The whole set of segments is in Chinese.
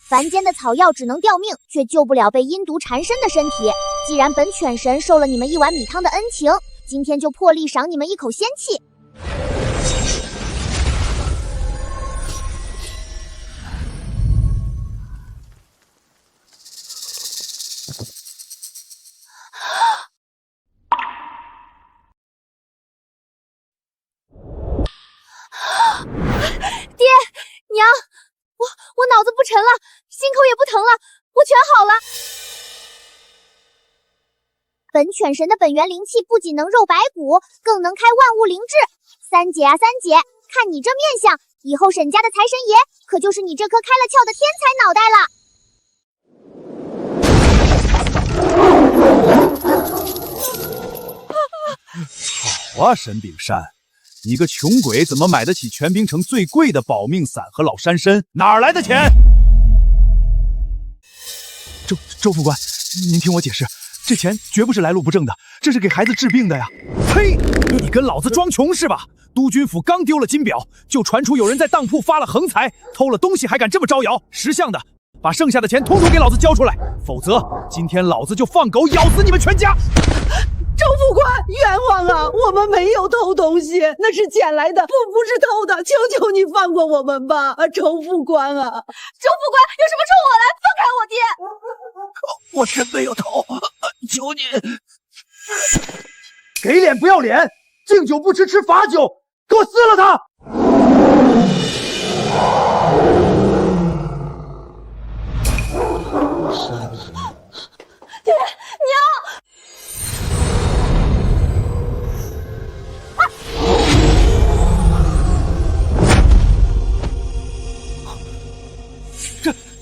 凡间的草药只能吊命，却救不了被阴毒缠身的身体。既然本犬神受了你们一碗米汤的恩情，今天就破例赏你们一口仙气。爹娘，我脑子不沉了，心口也不疼了，我全好了。本犬神的本源灵气不仅能肉白骨，更能开万物灵智。三姐啊三姐，看你这面相，以后沈家的财神爷可就是你这颗开了窍的天才脑袋了。好啊，沈炳山，你个穷鬼怎么买得起全冰城最贵的保命伞和老山参？哪儿来的钱？周副官，您听我解释，这钱绝不是来路不正的，这是给孩子治病的呀！呸！你跟老子装穷是吧？督军府刚丢了金表，就传出有人在当铺发了横财，偷了东西还敢这么招摇，识相的把剩下的钱统统给老子交出来，否则今天老子就放狗咬死你们全家！周副官，冤枉啊！我们没有偷东西，那是捡来的，不是偷的，求求你放过我们吧，周副官啊！周副官，有什么冲我来，放开我爹！我真没有偷，求你！给脸不要脸，敬酒不吃吃罚酒，给我撕了他！爹娘！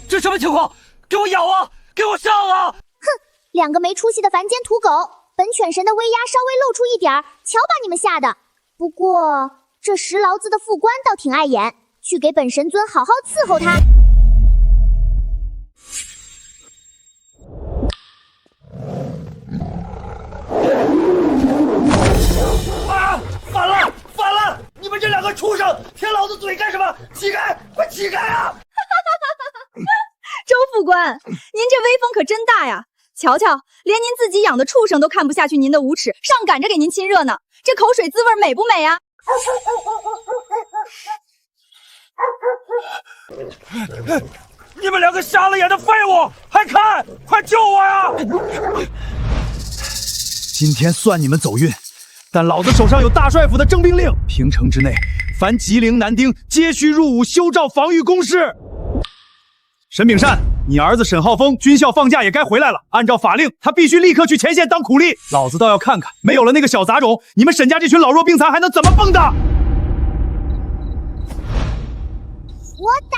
这什么情况？给我咬啊！给我上啊！哼，两个没出息的凡间土狗，本犬神的威压稍微露出一点儿，瞧把你们吓的。不过这识劳字的副官倒挺碍眼，去给本神尊好好伺候他。啊！反了！反了！你们这两个畜生，舔老子嘴干什么？起开！快起开啊！周副官，您这威风可真大呀！瞧瞧，连您自己养的畜生都看不下去您的无耻，上赶着给您亲热呢。这口水滋味美不美啊？你们两个瞎了眼的废物，还看？快救我呀！今天算你们走运，但老子手上有大帅府的征兵令，平城之内，凡吉灵男丁皆需入伍修造防御工事。沈炳善，你儿子沈浩峰军校放假也该回来了，按照法令，他必须立刻去前线当苦力。老子倒要看看，没有了那个小杂种，你们沈家这群老弱病残还能怎么蹦跶？我打！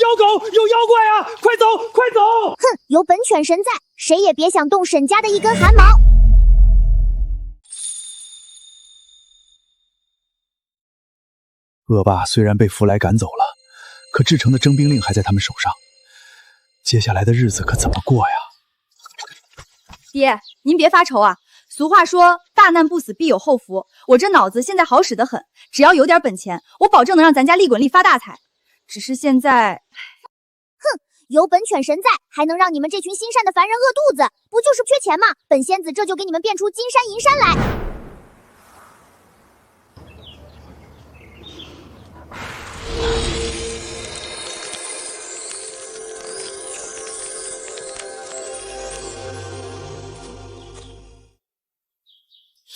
妖狗，有妖怪啊！快走，快走！哼，有本犬神在，谁也别想动沈家的一根汗毛。恶霸虽然被福来赶走了，可制成的征兵令还在他们手上，接下来的日子可怎么过呀？爹，您别发愁啊。俗话说，大难不死必有后福。我这脑子现在好使得很，只要有点本钱，我保证能让咱家利滚利发大财。只是现在，哼，有本犬神在，还能让你们这群心善的凡人饿肚子，不就是缺钱吗？本仙子这就给你们变出金山银山来。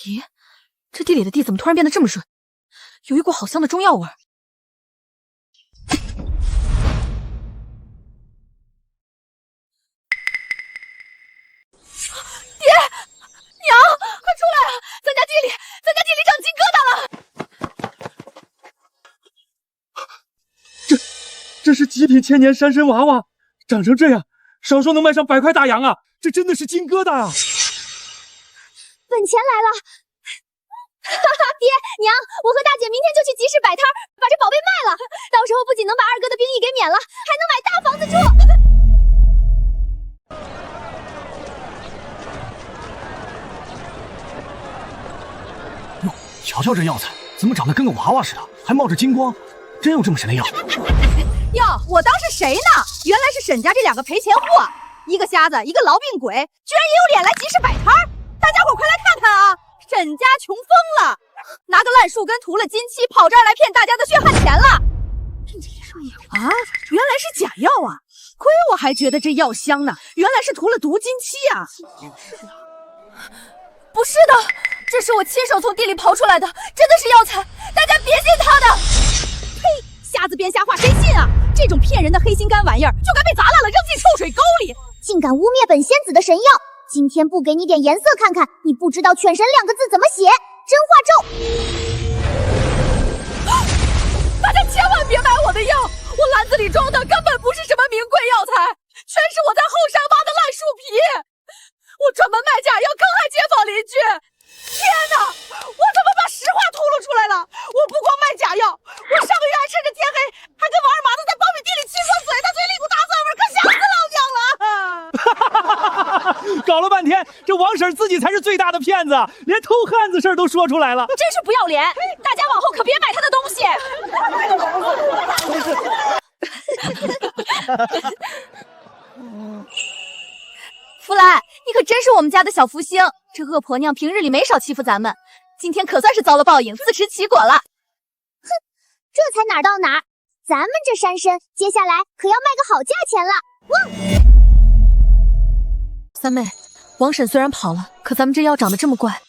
咦，这地里的地怎么突然变得这么顺？有一股好香的中药味儿。爹娘，快出来啊！咱家地里长金疙瘩了！这是极品千年山参娃娃，长成这样，少说能卖上100块大洋啊！这真的是金疙瘩啊！本钱来了！哈哈，爹娘，我和大姐明天就去集市摆摊，把这宝贝卖了，到时候不仅能把二哥的兵役给免了，还能买大房子住。瞧瞧这药材，怎么长得跟个娃娃似的，还冒着金光？真有这么神的药？哟，我当是谁呢？原来是沈家这两个赔钱货，一个瞎子，一个痨病鬼，居然也有脸来集市摆摊儿！大家伙快来看看啊！沈家穷疯了，拿个烂树根涂了金漆，跑这儿来骗大家的血汗钱了。啊，原来是假药啊！亏我还觉得这药香呢，原来是涂了毒金漆啊！不是的，这是我亲手从地里刨出来的，真的是药材，大家别信他的。呸！瞎子编瞎话，谁信啊？这种骗人的黑心干玩意儿，就该被砸烂了，扔进臭水沟里！竟敢污蔑本仙子的神药！今天不给你点颜色看看，你不知道犬神2个字怎么写。真话咒！大家千万别买我的药，我篮子里装的根本不是什么名贵药材，全是我在后山挖的烂树皮。我专门卖假药坑害街坊邻居。天哪，我怎么把实话吐露出来了？我不光卖假药，我上个月还趁着天黑，还跟王二麻子在苞米地里亲过嘴，他嘴里一股大蒜味，可想死老娘了。搞了半天，这王婶自己才是最大的骗子，连偷汉子事儿都说出来了，真是不要脸！大家往后可别买他的东西。弗兰，你可真是我们家的小福星，这恶婆娘平日里没少欺负咱们，今天可算是遭了报应，自食其果了。哼，这才哪儿到哪儿，咱们这山参接下来可要卖个好价钱了。汪！三妹，王婶虽然跑了，可咱们这药长得这么怪，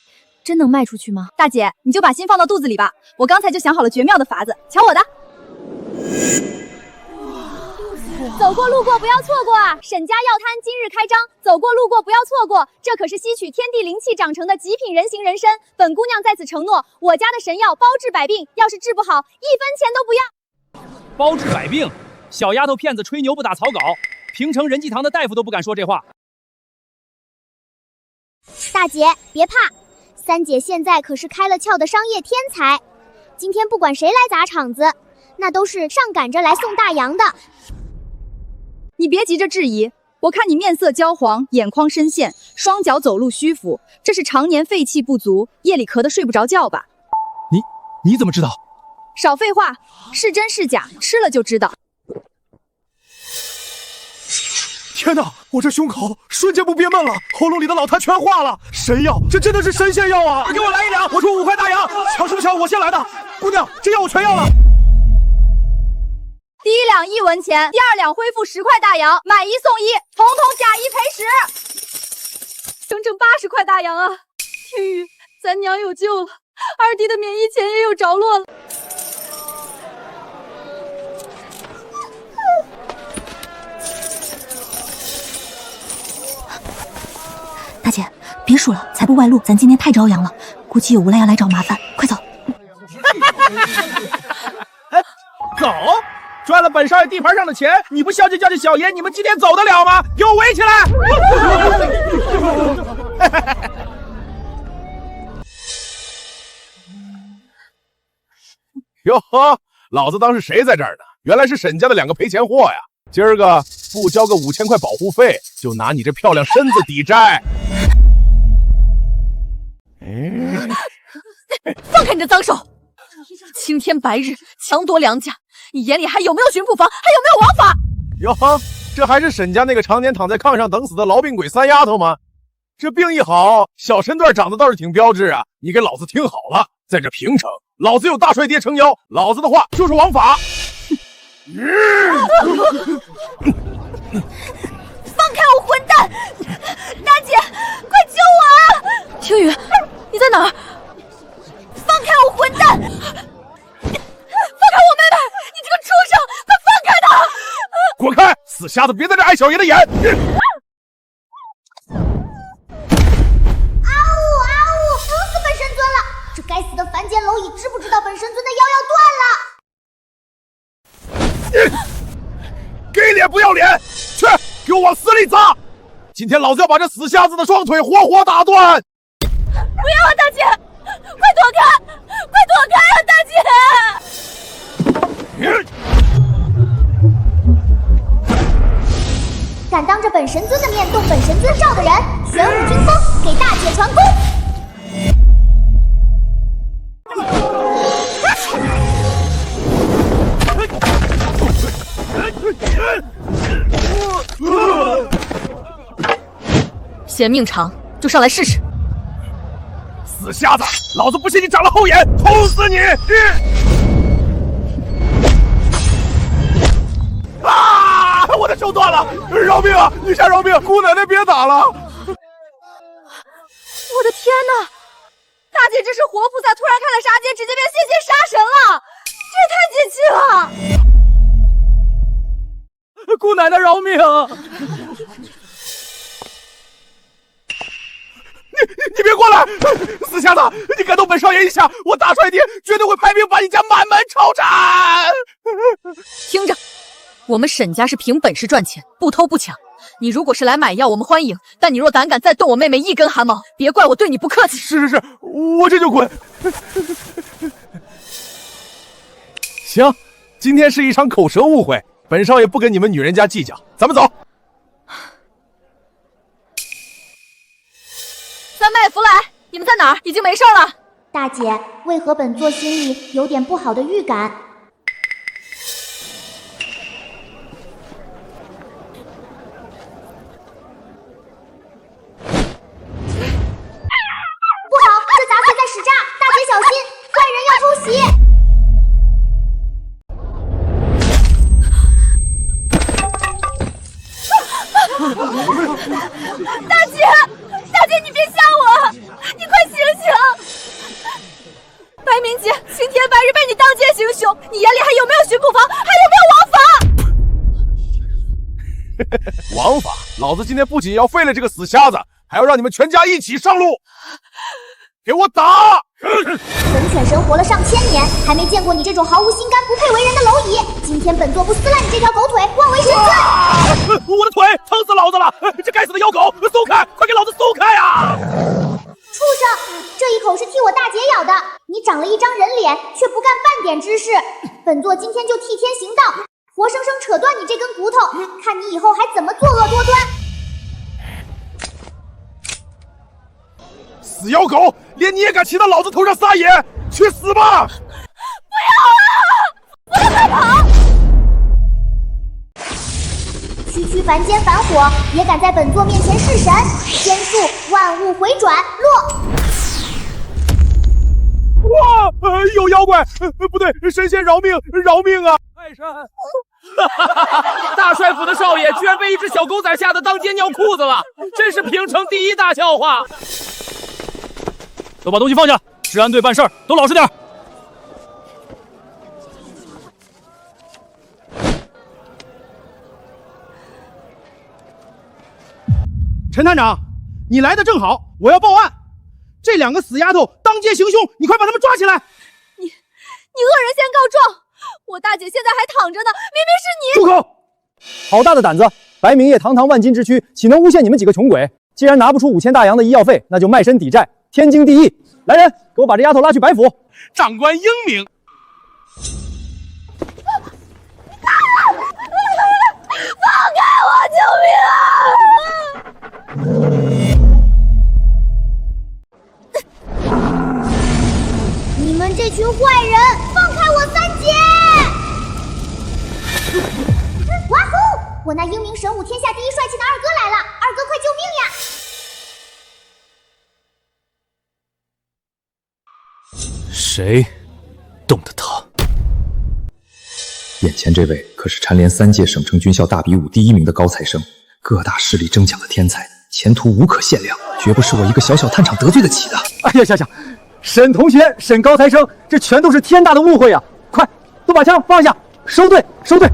真能卖出去吗？大姐，你就把心放到肚子里吧，我刚才就想好了绝妙的法子，瞧我的！走过路过不要错过啊！沈家药摊今日开张，走过路过不要错过，这可是吸取天地灵气长成的极品人形人参。本姑娘在此承诺，我家的神药包治百病，要是治不好，1分钱都不要。包治百病，小丫头片子吹牛不打草稿，平城仁济堂的大夫都不敢说这话。大姐别怕，三姐现在可是开了窍的商业天才，今天不管谁来砸场子，那都是上赶着来送大洋的。你别急着质疑，我看你面色焦黄，眼眶深陷，双脚走路虚浮，这是常年肺气不足，夜里咳得睡不着觉吧？你怎么知道？少废话，是真是假，吃了就知道。天哪，我这胸口瞬间不憋闷了，喉咙里的老痰全化了。神药，这真的是神仙药啊！给我来1两，我出5块大洋，抢什么抢？我先来的。姑娘，这药我全要了。第1两1文钱，第2两恢复10块大洋，买1送1，统统假1赔10，整整80块大洋啊！天宇，咱娘有救了，二弟的免疫钱也有着落了。大姐，别数了，财不外露，咱今天太着阳了，估计有无赖要来找麻烦，快走！走，赚了本少爷地盘上的钱，你不孝敬孝敬小爷，你们今天走得了吗？给我围起来！哟呵，老子当是谁在这儿呢？原来是沈家的2个赔钱货呀！今儿个不交个5000块保护费，就拿你这漂亮身子抵债。放开你的脏手！青天白日，强夺良家，你眼里还有没有巡捕房？还有没有王法？哟呵，这还是沈家那个常年躺在炕上等死的痨病鬼三丫头吗？这病一好，小身段长得倒是挺标致啊！你给老子听好了，在这平城，老子有大帅爹撑腰，老子的话就是王法。放开我，混蛋！大姐，快救我啊！听雨，你在哪儿？放开我，混蛋！放开我妹妹！你这个畜生，快放开她！滚开！死瞎子，别在这碍小爷的眼！疼死本神尊了！这该死的凡间蝼蚁知不知道本神尊的腰要断了？给脸不要脸！去，给我往死里砸！今天老子要把这死瞎子的双腿活活打断！不要啊，大姐！快躲开！快躲开啊，大姐！敢当着本神尊的面动本神尊诏的人，玄武军风给大姐传功！嫌命长就上来试试。死瞎子，老子不信你长了后眼，捅死你！啊！我的手断了，饶命啊！女侠饶命！姑奶奶别打了！我的天哪！大姐这是活菩萨突然开了杀戒，直接变现杀神了，这也太解气了！姑奶奶饶命！你别过来！死瞎子，你敢动本少爷一下，我大帅爹绝对会派兵把你家满门抄斩！听着，我们沈家是凭本事赚钱，不偷不抢。你如果是来买药，我们欢迎；但你若胆敢再动我妹妹一根汗毛，别怪我对你不客气。是，我这就滚。行，今天是一场口舌误会，本少爷不跟你们女人家计较，咱们走。三妹、福来，你们在哪儿？已经没事了。大姐，为何本座心里有点不好的预感？不好，这杂碎在使诈，大姐小心，坏人要偷袭！大姐，你别吓我，你快醒醒！白明姐，青天白日被你当街行凶，你眼里还有没有巡捕房？还有没有王法？王法！老子今天不仅要废了这个死瞎子，还要让你们全家一起上路！给我打！本犬神活了上千年，还没见过你这种毫无心肝、不配为人的蝼蚁。今天本座不撕烂你这条狗腿，妄为神罪！我的腿疼死老子了！这该死的妖狗，松开！快给老子松开啊！畜生，这一口是替我大姐咬的。你长了一张人脸，却不干半点之事。本座今天就替天行道，活生生扯断你这根骨头，看你以后还怎么作恶多端！死妖狗，连你也敢骑到老子头上撒野？去死吧！不要快跑！区区凡间凡火，也敢在本座面前弑神？仙术万物回转，落！哇！有妖怪！不对，神仙饶命！饶命啊！泰山！大帅府的少爷居然被一只小狗仔吓得当街尿裤子了，真是平城第一大笑话！都把东西放下，治安队办事儿都老实点。陈探长，你来的正好，我要报案。这两个死丫头当街行凶，你快把他们抓起来！你恶人先告状！我大姐现在还躺着呢，明明是你！住口！好大的胆子！白明业堂堂万金之躯，岂能诬陷你们几个穷鬼？既然拿不出5000大洋的医药费，那就卖身抵债，天经地义。来人，给我把这丫头拉去白府。长官英明。放开我！救命啊！你们这群坏人，放开我三姐！哇呼！我那英明神武、天下第一帅气的二哥来了，二哥快救命呀！谁动的他？眼前这位可是蝉联3届省城军校大比武第1名的高材生，各大势力争抢的天才，前途无可限量，绝不是我一个小小探长得罪得起的。哎呀，想想，沈同学、沈高材生，这全都是天大的误会呀！快，都把枪放下，收队，收队！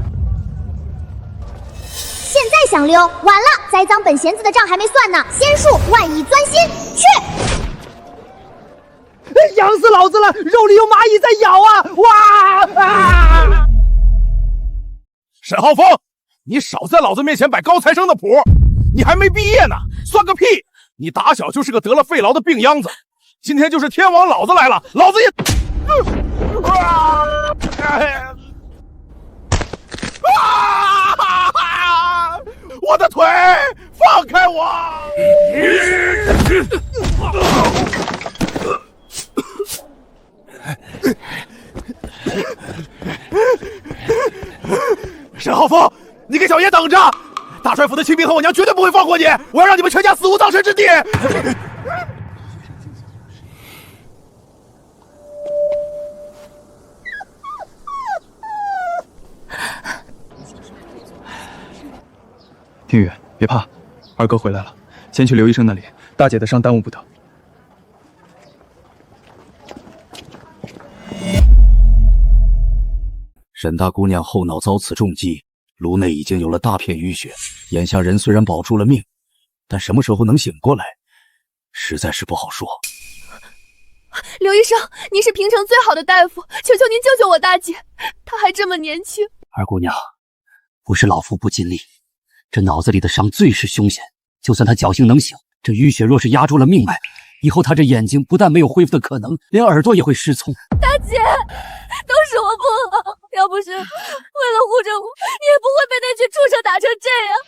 现在想溜，晚了！栽赃本贤子的账还没算呢。仙术万蚁钻心，去！痒死老子了，肉里有蚂蚁在咬啊！哇啊！沈浩峰，你少在老子面前摆高材生的谱，你还没毕业呢，算个屁！你打小就是个得了肺痨的病秧子，今天就是天王老子来了，老子也……我的腿，放开我！沈浩峰，你给小爷等着！大帅府的亲兵和我娘绝对不会放过你！我要让你们全家死无葬身之地！听雨，别怕，二哥回来了，先去刘医生那里，大姐的伤耽误不得。沈大姑娘后脑遭此重击，颅内已经有了大片淤血，眼下人虽然保住了命，但什么时候能醒过来，实在是不好说。刘医生，您是平城最好的大夫，求求您救救我大姐，她还这么年轻。二姑娘，不是老夫不尽力，这脑子里的伤最是凶险，就算她侥幸能醒，这淤血若是压住了命脉，以后她这眼睛不但没有恢复的可能，连耳朵也会失聪。大姐，都是我不好，要不是为了护着我，你也不会被那群畜生打成这样。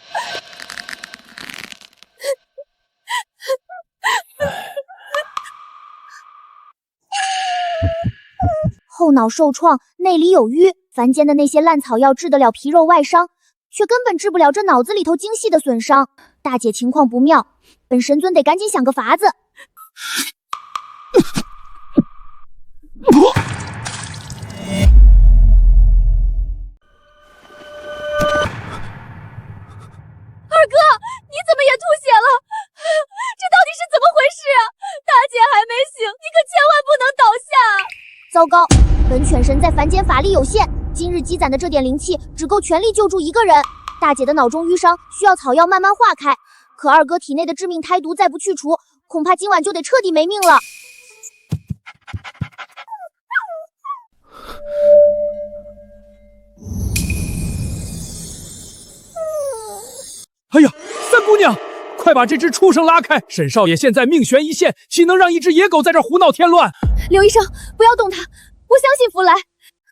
后脑受创，内里有瘀，凡间的那些烂草药治得了皮肉外伤，却根本治不了这脑子里头精细的损伤。大姐情况不妙，本神尊得赶紧想个法子。二哥，你怎么也吐血了？这到底是怎么回事啊？大姐还没醒，你可千万不能倒下！糟糕，本犬神在凡间法力有限，今日积攒的这点灵气只够全力救助一个人。大姐的脑中淤伤需要草药慢慢化开，可二哥体内的致命胎毒再不去除，恐怕今晚就得彻底没命了。哎呀，三姑娘，快把这只畜生拉开！沈少爷现在命悬一线，岂能让一只野狗在这胡闹添乱？刘医生，不要动他，我相信弗莱。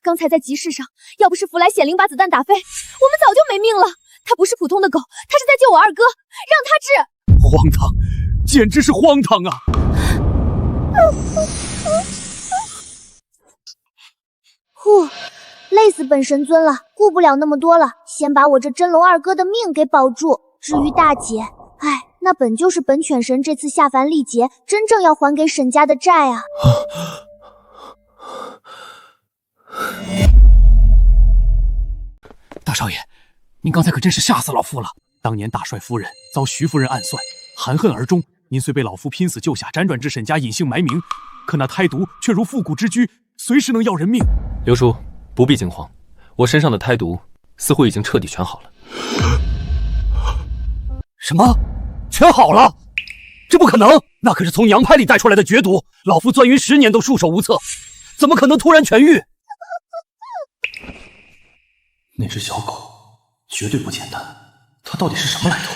刚才在集市上，要不是弗莱显灵把子弹打飞，我们早就没命了。他不是普通的狗，他是在救我二哥，让他治。荒唐，简直是荒唐啊！呼，累死本神尊了，顾不了那么多了，先把我这真龙二哥的命给保住。至于大姐，哎，那本就是本犬神这次下凡历劫，真正要还给沈家的债啊！大少爷，您刚才可真是吓死老夫了。当年大帅夫人遭徐夫人暗算，含恨而终，您虽被老夫拼死救下，辗转至沈家隐姓埋名，可那胎毒却如复古之居，随时能要人命。刘叔不必惊慌，我身上的胎毒似乎已经彻底全好了。什么？全好了？这不可能，那可是从娘胎里带出来的绝毒，老夫钻云10年都束手无策，怎么可能突然痊愈？那只小狗绝对不简单，它到底是什么来头？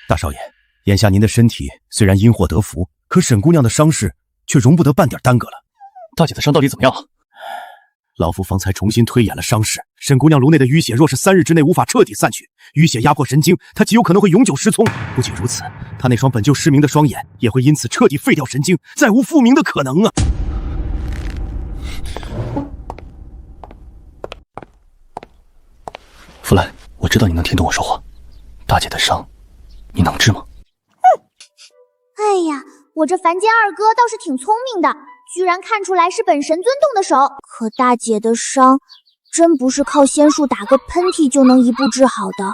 大少爷，眼下您的身体虽然因祸得福，可沈姑娘的伤势却容不得半点耽搁了。大姐的伤到底怎么样了？老夫方才重新推演了伤势，沈姑娘颅内的淤血若是3日之内无法彻底散去，淤血压迫神经，她极有可能会永久失聪。不仅如此，她那双本就失明的双眼也会因此彻底废掉神经，再无复明的可能啊！弗兰，我知道你能听懂我说话，大姐的伤，你能治吗？哎呀，我这凡间二哥倒是挺聪明的，居然看出来是本神尊动的手。可大姐的伤，真不是靠仙术打个喷嚏就能一步治好的，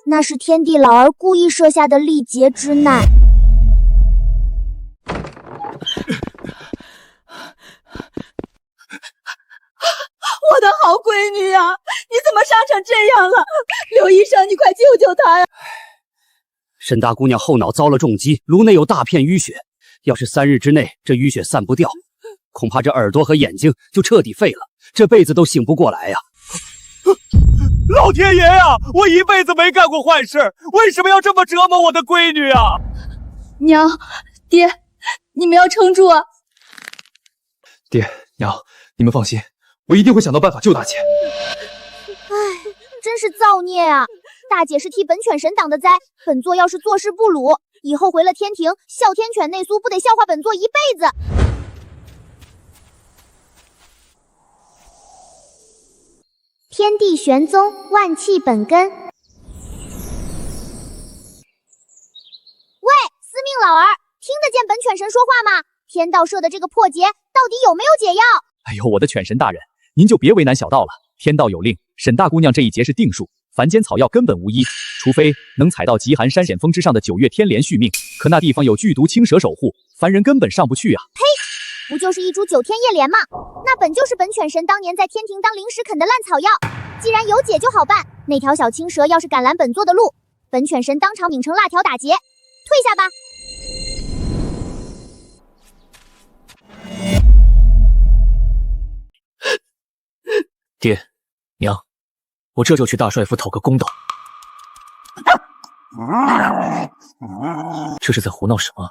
那是天地老儿故意设下的历劫之难。我的好闺女啊，你怎么伤成这样了？刘医生，你快救救她呀！沈大姑娘后脑遭了重击，颅内有大片淤血，要是3日之内这淤血散不掉，恐怕这耳朵和眼睛就彻底废了，这辈子都醒不过来呀！老天爷呀，我一辈子没干过坏事，为什么要这么折磨我的闺女啊？娘，爹，你们要撑住啊！爹娘，你们放心，我一定会想到办法救大姐。唉，真是造孽啊！大姐是替本犬神挡的灾，本座要是做事不鲁，以后回了天庭，哮天犬内苏不得笑话本座一辈子。天地玄宗，万气本根。老儿，听得见本犬神说话吗？天道社的这个破结到底有没有解药？哎呦，我的犬神大人，您就别为难小道了。天道有令，沈大姑娘这一劫是定数，凡间草药根本无一，除非能采到极寒山险峰之上的9月天莲续命，可那地方有剧毒青蛇守护，凡人根本上不去啊。呸！不就是一株9天叶莲吗？那本就是本犬神当年在天庭当零食啃的烂草药。既然有解就好办，那条小青蛇要是敢拦本座的路，本犬神当场拧成辣条打劫。退下吧。爹娘，我这就去大帅府讨个公道。这是在胡闹什么？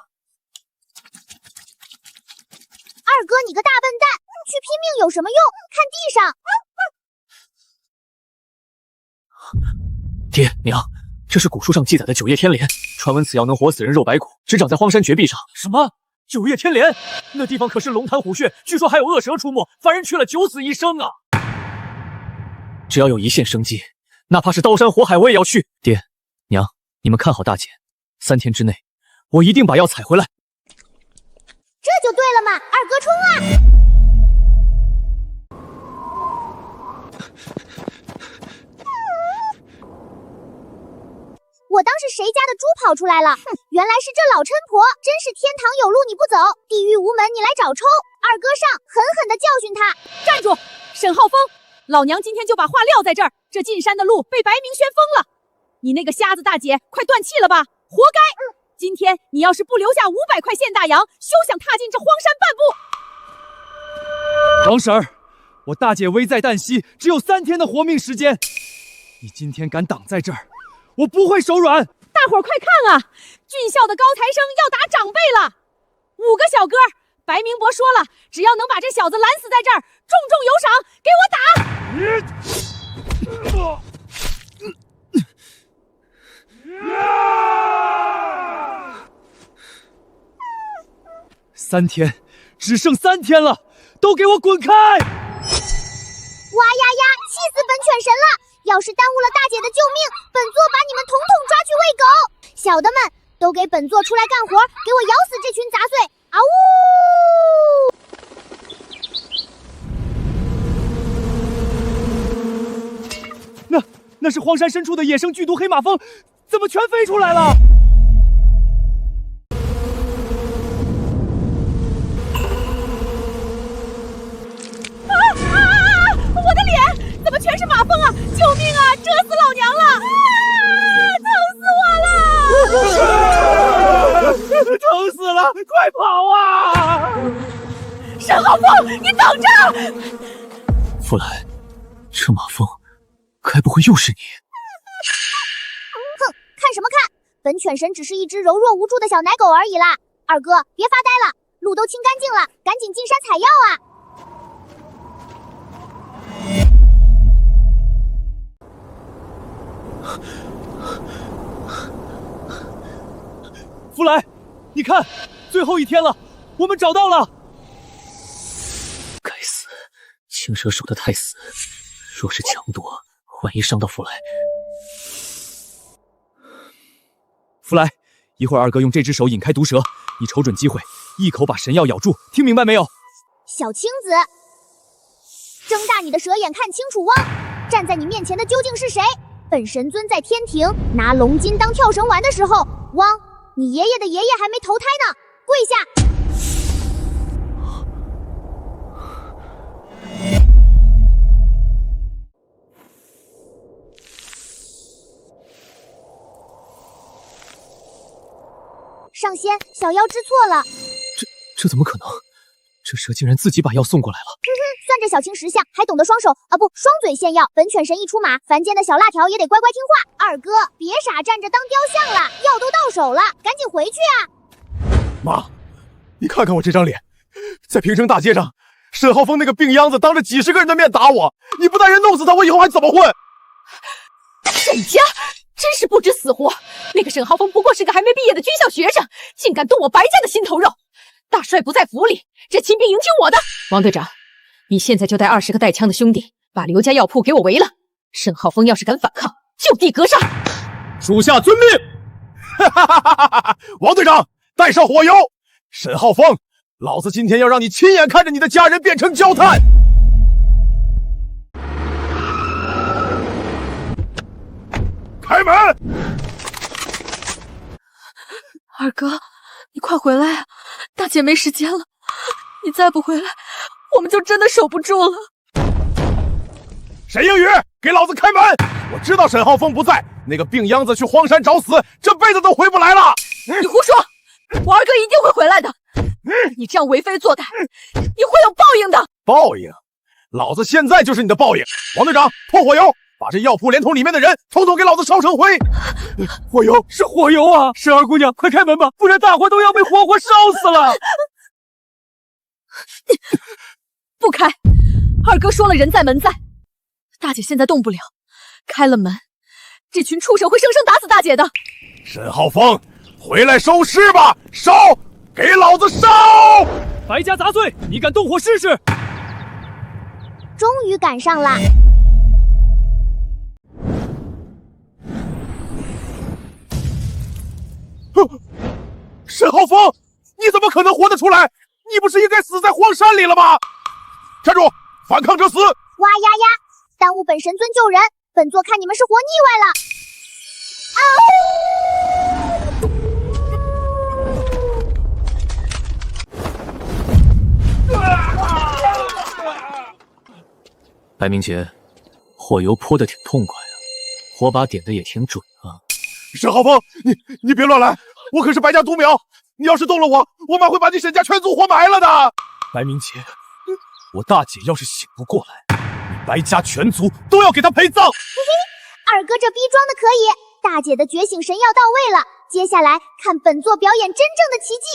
二哥，你个大笨蛋，去拼命有什么用？看地上。爹娘，这是古书上记载的9叶天莲，传闻此药能活死人肉白骨，只长在荒山绝壁上。什么9叶天莲？那地方可是龙潭虎穴，据说还有恶蛇出没，凡人去了9死1生啊！只要有一线生机，哪怕是刀山火海我也要去。爹娘，你们看好大姐，3天之内，我一定把药采回来。这就对了嘛，二哥冲啊！我当是谁家的猪跑出来了？哼，原来是这老嗔婆！真是天堂有路你不走，地狱无门你来找抽！二哥上，狠狠地教训他！站住，沈浩峰！老娘今天就把话撂在这儿，这进山的路被白明轩封了。你那个瞎子大姐，快断气了吧，活该！今天你要是不留下500块现大洋，休想踏进这荒山半步。王婶儿，我大姐危在旦夕，只有3天的活命时间。你今天敢挡在这儿，我不会手软。大伙儿快看啊，俊校的高材生要打长辈了，5个小哥。白明伯说了，只要能把这小子拦死在这儿，重重有赏，给我打！3天，只剩3天了，都给我滚开！哇呀呀，气死本犬神了！要是耽误了大姐的救命，本座把你们统统抓去喂狗！小的们，都给本座出来干活，给我咬死这群杂碎！啊呜！那是荒山深处的野生剧毒黑马蜂，怎么全飞出来了？我的脸怎么全是马蜂啊！救命啊！蛰死老娘了！疼死我了！疼死了！快跑啊！沈浩峰，你等着！弗兰，这马蜂该不会又是你？哼，看什么看？本犬神只是一只柔弱无助的小奶狗而已啦！二哥，别发呆了，路都清干净了，赶紧进山采药啊！弗莱，你看，最后1天了，我们找到了。该死，青蛇守得太死，若是强夺，万一伤到弗莱。弗莱，一会儿二哥用这只手引开毒蛇，你瞅准机会，一口把神药咬住，听明白没有？小青子，睁大你的蛇眼看清楚汪！站在你面前的究竟是谁？本神尊在天庭拿龙筋当跳绳玩的时候，汪，你爷爷的爷爷还没投胎呢，跪下！上仙，小妖知错了。这怎么可能？这蛇竟然自己把药送过来了。算这小青识相，还懂得双嘴献药。本犬神一出马，凡间的小辣条也得乖乖听话。二哥，别傻站着当雕像了，药都到手了，赶紧回去啊！妈，你看看我这张脸，在平城大街上，沈浩峰那个病秧子当着几10个人的面打我，你不带人弄死他，我以后还怎么混？沈家真是不知死活！那个沈浩峰不过是个还没毕业的军校学生，竟敢动我白家的心头肉！大帅不在府里，这亲兵营听我的。王队长，你现在就带20个带枪的兄弟，把刘家药铺给我围了。沈浩峰要是敢反抗，就地格杀。属下遵命。王队长，带上火油。沈浩峰，老子今天要让你亲眼看着你的家人变成焦炭。开门！二哥，你快回来啊！大姐没时间了，你再不回来，我们就真的守不住了。沈英语，给老子开门！我知道沈浩峰不在，那个病秧子去荒山找死，这辈子都回不来了。你胡说！我二哥一定会回来的。你这样为非作歹，你会有报应的。报应？老子现在就是你的报应！王队长，破火油，把这药铺连同里面的人统统给老子烧成灰！火油是火油啊！沈二姑娘，快开门吧，不然大伙都要被活活烧死了！不开！二哥说了，人在门在。大姐现在动不了，开了门，这群畜生会生生打死大姐的。沈浩峰，回来收尸吧！烧！给老子烧！白家杂碎，你敢动火试试？终于赶上了。沈浩峰，你怎么可能活得出来？你不是应该死在荒山里了吗？站住！反抗者死！哇呀呀！耽误本神尊救人，本座看你们是活腻歪了。白明杰，火油泼的挺痛快啊，火把点的也挺准啊。沈浩峰，你别乱来，我可是白家独苗，你要是动了我妈会把你沈家全族活埋了的。白明杰，我大姐要是醒不过来，你白家全族都要给她陪葬。二哥这逼装的可以，大姐的觉醒神药到位了，接下来看本座表演真正的奇迹。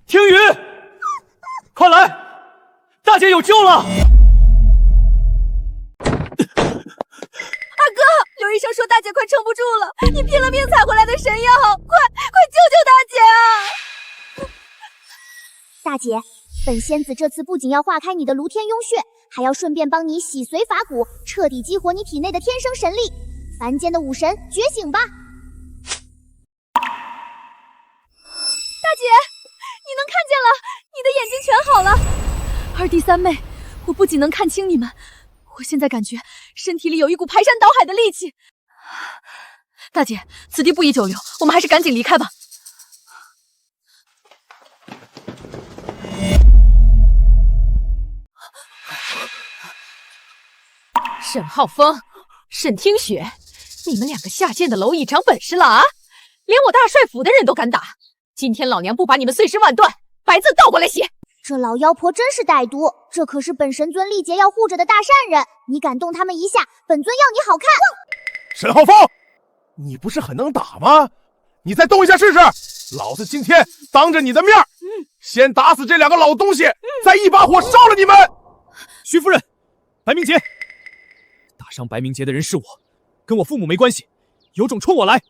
听雨，快来，大姐有救了！二哥，刘医生说大姐快撑不住了，你拼了命采回来的神药，快救救大姐啊！大姐，本仙子这次不仅要化开你的卢天庸血，还要顺便帮你洗髓法骨，彻底激活你体内的天生神力。凡间的武神，觉醒吧！大姐，你能看见了，你的眼睛全好了。二弟三妹，我不仅能看清你们，我现在感觉身体里有一股排山倒海的力气。大姐，此地不宜久留，我们还是赶紧离开吧。沈浩峰，沈听雪，你们两个下贱的蝼蚁长本事了啊！连我大帅府的人都敢打，今天老娘不把你们碎尸万段，白字倒过来写！这老妖婆真是歹毒，这可是本神尊历劫要护着的大善人，你敢动他们一下，本尊要你好看！沈浩峰，你不是很能打吗？你再动一下试试！老子今天当着你的面，先打死这两个老东西，再一把火烧了你们！徐夫人，白明杰，打伤白明杰的人是我，跟我父母没关系，有种冲我来，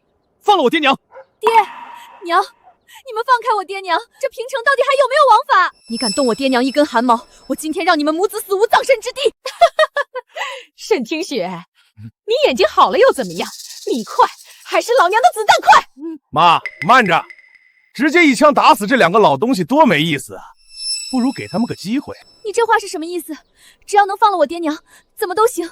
放了我爹娘！爹娘，你们放开我爹娘！这平城到底还有没有王法？你敢动我爹娘一根汗毛，我今天让你们母子死无葬身之地！沈听雪，你眼睛好了又怎么样？你快还是老娘的子弹快！妈，慢着，直接一枪打死这两个老东西多没意思啊！不如给他们个机会。你这话是什么意思？只要能放了我爹娘，怎么都行。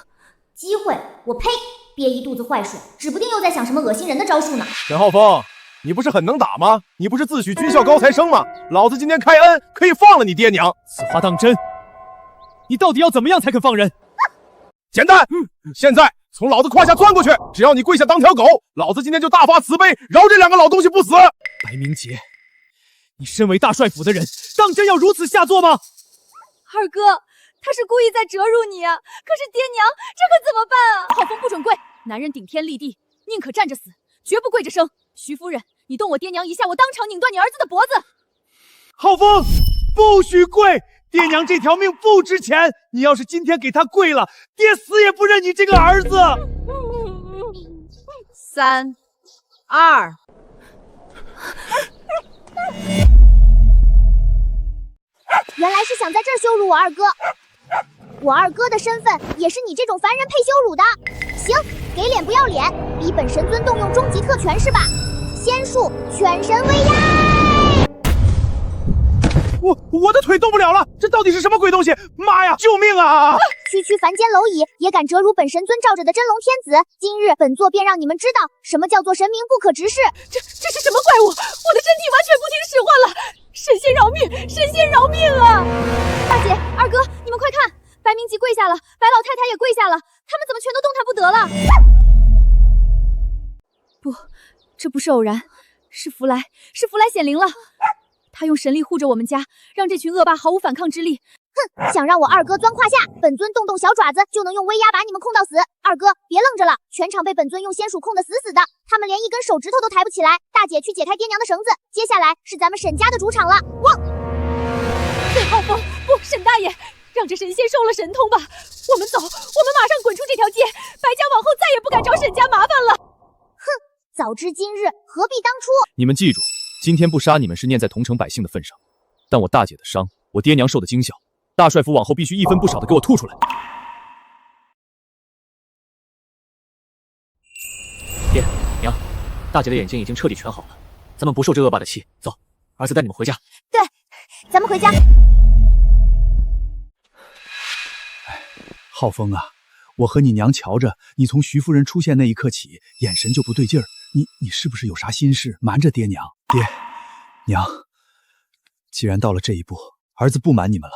机会？我呸！憋一肚子坏水，指不定又在想什么恶心人的招数呢。沈浩峰，你不是很能打吗？你不是自诩军校高材生吗？老子今天开恩，可以放了你爹娘。此话当真？你到底要怎么样才肯放人？简单，现在从老子胯下钻过去，只要你跪下当条狗，老子今天就大发慈悲，饶这两个老东西不死。白明杰，你身为大帅府的人，当真要如此下作吗？二哥，他是故意在折辱你啊！可是爹娘，这可怎么办啊？浩峰不准跪，男人顶天立地，宁可站着死，绝不跪着生。徐夫人，你动我爹娘一下，我当场拧断你儿子的脖子。浩峰，不许跪！爹娘这条命不值钱，你要是今天给他跪了，爹死也不认你这个儿子。3、2。原来是想在这儿羞辱我二哥。我二哥的身份也是你这种凡人配羞辱的。行，给脸不要脸，逼本神尊动用终极特权是吧？仙术犬神威压！我的腿动不了了，这到底是什么鬼东西？妈呀，救命啊！区区凡间蝼蚁也敢折辱本神尊罩着的真龙天子，今日本座便让你们知道什么叫做神明不可直视。这是什么怪物？我的身体完全不听使唤了！神仙饶命！神仙饶命啊！大姐、二哥，你们快看，白明吉跪下了，白老太太也跪下了，他们怎么全都动弹不得了？不，这不是偶然，是弗莱显灵了。他用神力护着我们家，让这群恶霸毫无反抗之力。哼，想让我二哥钻胯下，本尊动动小爪子就能用威压把你们控到死。二哥别愣着了，全场被本尊用仙术控得死死的，他们连一根手指头都抬不起来。大姐去解开爹娘的绳子，接下来是咱们沈家的主场了。汪！沈浩峰，不，沈大爷，让这神仙收了神通吧。我们走，我们马上滚出这条街，白家往后再也不敢找沈家麻烦了。哼，早知今日何必当初。你们记住，今天不杀你们是念在同城百姓的份上，但我大姐的伤，我爹娘受的惊吓，大帅府往后必须一分不少的给我吐出来。爹娘，大姐的眼睛已经彻底全好了，咱们不受这恶霸的气。走，儿子带你们回家。对，咱们回家。浩峰啊，我和你娘瞧着你从徐夫人出现那一刻起，眼神就不对劲儿。你是不是有啥心事瞒着爹娘？爹娘，既然到了这一步，儿子不瞒你们了。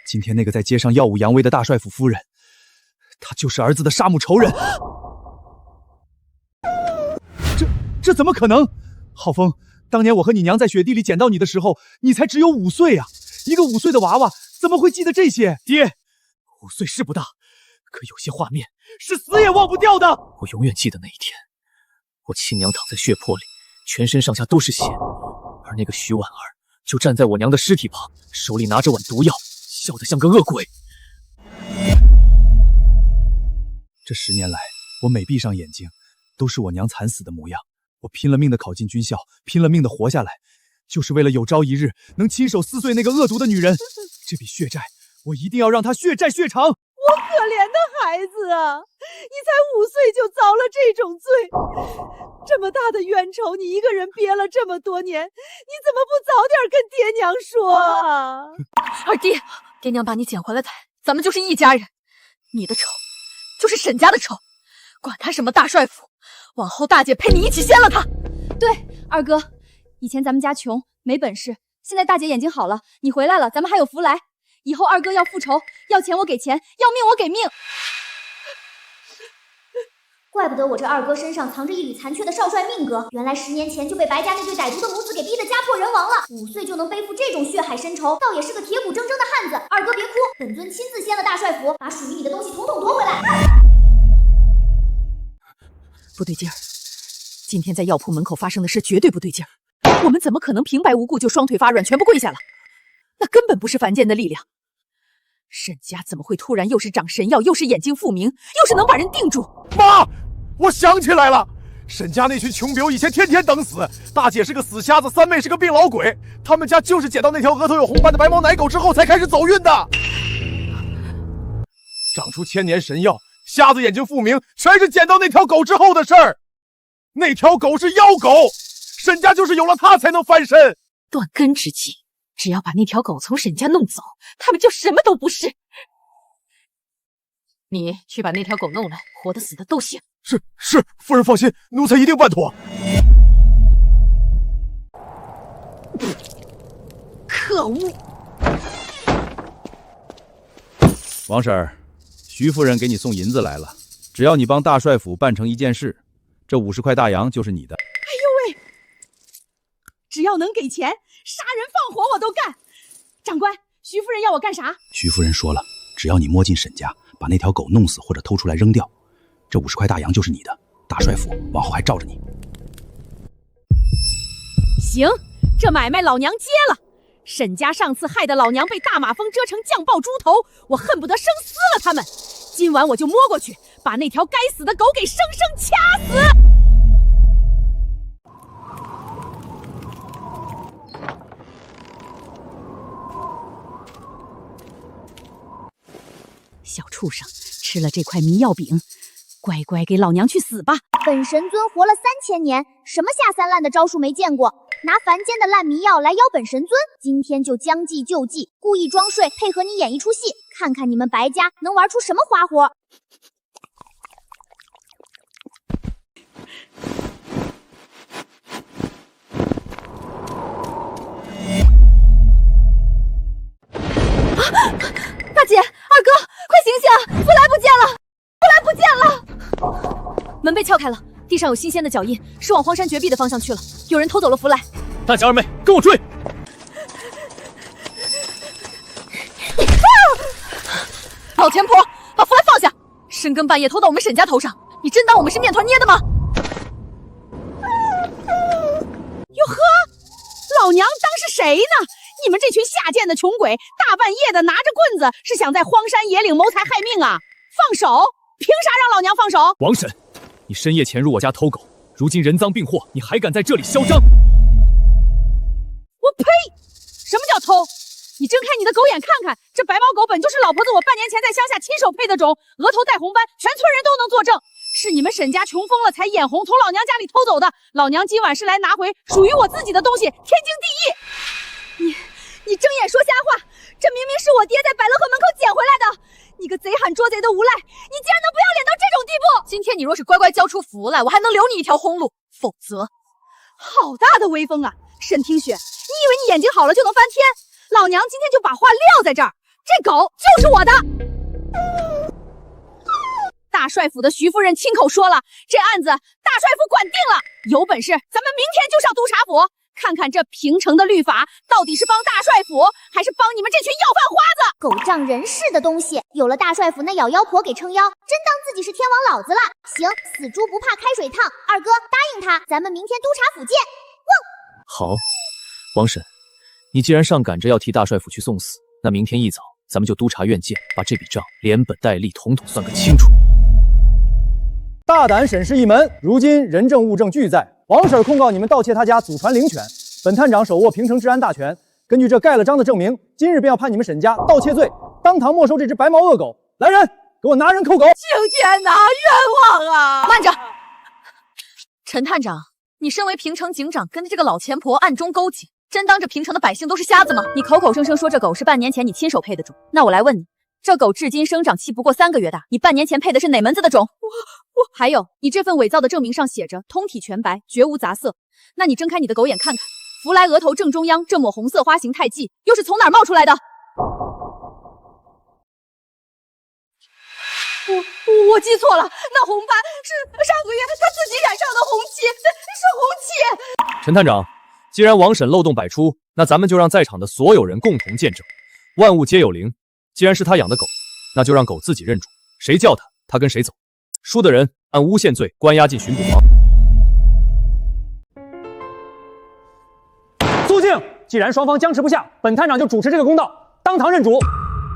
今天那个在街上耀武扬威的大帅府夫人，她就是儿子的杀母仇人。这怎么可能？浩峰，当年我和你娘在雪地里捡到你的时候，你才只有5岁啊！一个5岁的娃娃怎么会记得这些？爹，5岁是不大，可有些画面是死也忘不掉的。我永远记得那一天，我亲娘躺在血泊里，全身上下都是血，而那个徐婉儿就站在我娘的尸体旁，手里拿着碗毒药，笑得像个恶鬼。这10年来，我每闭上眼睛，都是我娘惨死的模样。我拼了命的考进军校，拼了命的活下来，就是为了有朝一日能亲手撕碎那个恶毒的女人。这笔血债，我一定要让她血债血偿。我可怜的孩子啊，你才5岁就遭了这种罪，这么大的冤仇，你一个人憋了这么多年，你怎么不早点跟爹娘说啊？二弟，爹娘把你捡回来的，咱们就是一家人，你的仇就是沈家的仇，管他什么大帅府，往后大姐陪你一起掀了他。对，二哥，以前咱们家穷没本事，现在大姐眼睛好了，你回来了，咱们还有福来。以后二哥要复仇，要钱我给钱，要命我给命。怪不得我这二哥身上藏着一缕残缺的少帅命格，原来10年前就被白家那对歹毒的母子给逼得家破人亡了。5岁就能背负这种血海深仇，倒也是个铁骨铮铮的汉子。二哥别哭，本尊亲自掀了大帅府，把属于你的东西统统夺回来。不对劲儿，今天在药铺门口发生的事绝对不对劲儿，我们怎么可能平白无故就双腿发软全部跪下了？那根本不是凡间的力量。沈家怎么会突然又是长神药，又是眼睛复明，又是能把人定住？妈，我想起来了，沈家那群穷婊以前天天等死，大姐是个死瞎子，三妹是个病老鬼，他们家就是捡到那条额头有红斑的白毛奶狗之后才开始走运的。长出1000年神药，瞎子眼睛复明，全是捡到那条狗之后的事儿。那条狗是妖狗，沈家就是有了它才能翻身。断根之计，只要把那条狗从沈家弄走，他们就什么都不是。你去把那条狗弄来，活的死的都行。是，夫人放心，奴才一定办妥。可恶！王婶儿，徐夫人给你送银子来了，只要你帮大帅府办成一件事，这50块大洋就是你的。哎呦喂！只要能给钱，杀人放火我都干。长官，徐夫人要我干啥？徐夫人说了，只要你摸进沈家，把那条狗弄死或者偷出来扔掉，这50块大洋就是你的。大帅府往后还罩着你。行，这买卖老娘接了。沈家上次害得老娘被大马蜂蛰成酱爆猪头，我恨不得生撕了他们。今晚我就摸过去，把那条该死的狗给生生掐死。吃了这块迷药饼，乖乖给老娘去死吧！本神尊活了3000年，什么下三滥的招数没见过？拿凡间的烂迷药来邀本神尊，今天就将计就计，故意装睡，配合你演一出戏，看看你们白家能玩出什么花活。大姐，二哥，快醒醒！福来不见了，福来不见了！门被撬开了，地上有新鲜的脚印，是往荒山绝壁的方向去了。有人偷走了福来。大姐二妹，跟我追！老钱婆，把福来放下！深更半夜偷到我们沈家头上，你真当我们是面团捏的吗？哟呵，老娘当是谁呢？你们这群下贱的穷鬼，大半夜的拿着棍子，是想在荒山野岭谋财害命啊！放手！凭啥让老娘放手？王婶，你深夜潜入我家偷狗，如今人赃并获，你还敢在这里嚣张？我呸！什么叫偷？你睁开你的狗眼看看，这白毛狗本就是老婆子我半年前在乡下亲手配的种，额头带红斑，全村人都能作证。是你们沈家穷疯了才眼红，从老娘家里偷走的。老娘今晚是来拿回属于我自己的东西，天经地义。你睁眼说瞎话！这明明是我爹在百乐河门口捡回来的！你个贼喊捉贼的无赖，你竟然能不要脸到这种地步！今天你若是乖乖交出福来，我还能留你一条生路，否则……好大的威风啊！沈听雪，你以为你眼睛好了就能翻天？老娘今天就把话撂在这儿，这狗就是我的。大帅府的徐夫人亲口说了，这案子大帅府管定了，有本事咱们明天就上督察府，看看这平城的律法到底是帮大帅府，还是帮你们这群要饭花子？狗仗人势的东西，有了大帅府那咬妖婆给撑腰，真当自己是天王老子了。行，死猪不怕开水烫，二哥答应他，咱们明天督察府见。好，王婶，你既然上赶着要替大帅府去送死，那明天一早咱们就督察院见，把这笔账连本带利统统算个清楚。大胆审视一门，如今人证物证俱在，王婶控告你们盗窃他家祖传灵犬，本探长手握平城治安大权，根据这盖了章的证明，今日便要判你们沈家盗窃罪，当堂没收这只白毛恶狗。来人，给我拿人扣狗！青天呐，冤枉啊！慢着，陈探长，你身为平城警长，跟着这个老钱婆暗中勾结，真当这平城的百姓都是瞎子吗？你口口声声说这狗是半年前你亲手配的种，那我来问你，这狗至今生长期不过3个月大，你半年前配的是哪门子的种？还有，你这份伪造的证明上写着通体全白，绝无杂色，那你睁开你的狗眼看看，福来额头正中央这抹红色花形太迹，又是从哪儿冒出来的？我记错了，那红斑是上个月他自己染上的红漆，是红漆。陈探长，既然王婶漏洞百出，那咱们就让在场的所有人共同见证，万物皆有灵。既然是他养的狗，那就让狗自己认主，谁叫他，他跟谁走。输的人按诬陷罪关押进巡捕房。肃静！既然双方僵持不下，本探长就主持这个公道，当堂认主。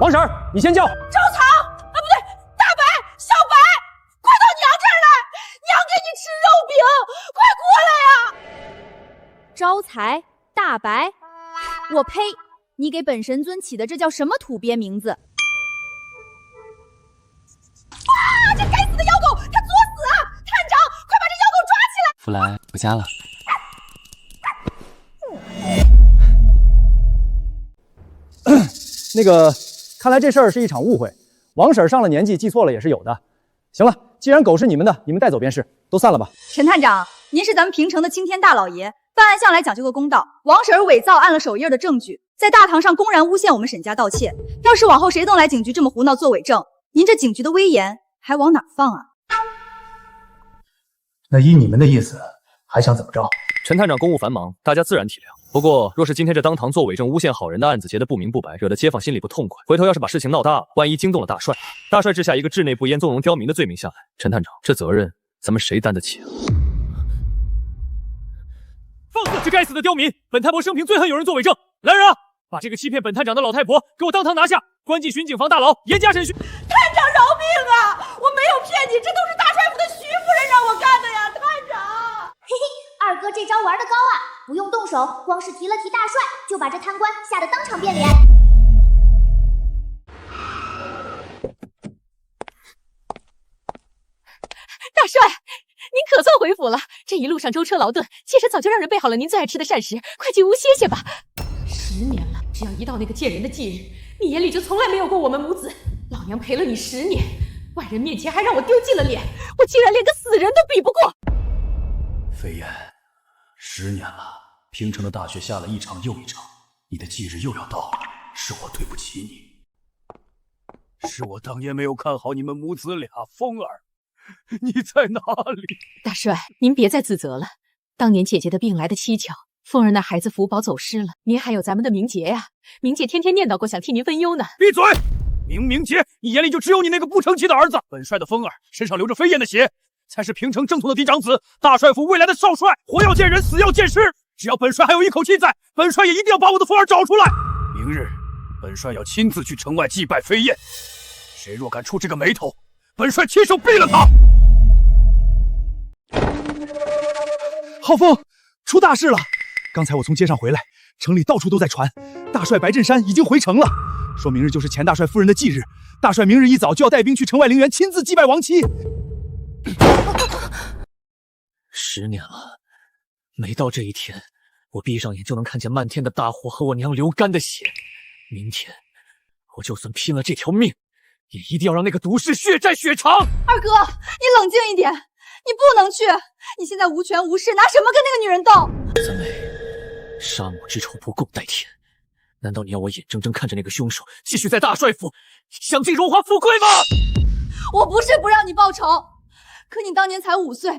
王婶儿，你先叫。招藏啊，不对，大白、小白，快到娘这儿来，娘给你吃肉饼，快过来呀！招财、大白，我呸！你给本神尊起的这叫什么土鳖名字？这该死的妖狗，它作死啊！探长，快把这妖狗抓起来！福来回家了。那个，看来这事儿是一场误会，王婶上了年纪，记错了也是有的。行了，既然狗是你们的，你们带走便是，都散了吧。陈探长，您是咱们平城的青天大老爷，办案向来讲究个公道。王婶伪造按了手印的证据，在大堂上公然诬陷我们沈家盗窃，要是往后谁动来警局这么胡闹做伪证，您这警局的威严还往哪放啊？那依你们的意思，还想怎么着？陈探长公务繁忙，大家自然体谅。不过，若是今天这当堂做伪证诬陷好人的案子结得不明不白，惹得街坊心里不痛快，回头要是把事情闹大了，万一惊动了大帅，大帅治下一个治内不严、纵容刁民的罪名下来，陈探长，这责任咱们谁担得起啊？放肆！这该死的刁民！本太婆生平最恨有人做伪证。来人啊，把这个欺骗本探长的老太婆给我当堂拿下，关进巡警房大牢，严加审讯。探长饶命啊！我没有骗你，这都是大帅府的徐夫人让我干的呀，探长。嘿嘿，二哥这招玩得高啊，不用动手，光是提了提大帅，就把这贪官吓得当场变脸。您可算回府了。这一路上舟车劳顿，妾身早就让人备好了您最爱吃的膳食，快进屋歇歇吧。10年了，只要一到那个见人的忌日，你眼里就从来没有过我们母子。老娘陪了你10年，外人面前还让我丢尽了脸，我竟然连个死人都比不过。飞燕，10年了，平城的大雪下了一场又一场，你的忌日又要到了，是我对不起你，是我当年没有看好你们母子俩。风儿，你在哪里？大帅，您别再自责了。当年姐姐的病来得蹊跷，凤儿那孩子福宝走失了，您还有咱们的明杰呀。明杰天天念叨过想替您分忧呢。闭嘴！明杰，你眼里就只有你那个不成器的儿子。本帅的风儿身上流着飞燕的血，才是平城正统的嫡长子，大帅府未来的少帅。活要见人，死要见尸。只要本帅还有一口气在，本帅也一定要把我的风儿找出来。明日，本帅要亲自去城外祭拜飞燕，谁若敢触这个眉头，本帅亲手毙了他！浩峰，出大事了！刚才我从街上回来，城里到处都在传，大帅白振山已经回城了，说明日就是钱大帅夫人的忌日，大帅明日一早就要带兵去城外陵园亲自祭拜亡妻。10年了，每到这一天，我闭上眼就能看见漫天的大火和我娘流干的血。明天，我就算拼了这条命，也一定要让那个毒士血债血偿。二哥，你冷静一点，你不能去，你现在无权无势，拿什么跟那个女人斗？三妹，杀母之仇不共戴天，难道你要我眼睁睁看着那个凶手继续在大帅府享尽荣华富贵吗？我不是不让你报仇，可你当年才5岁，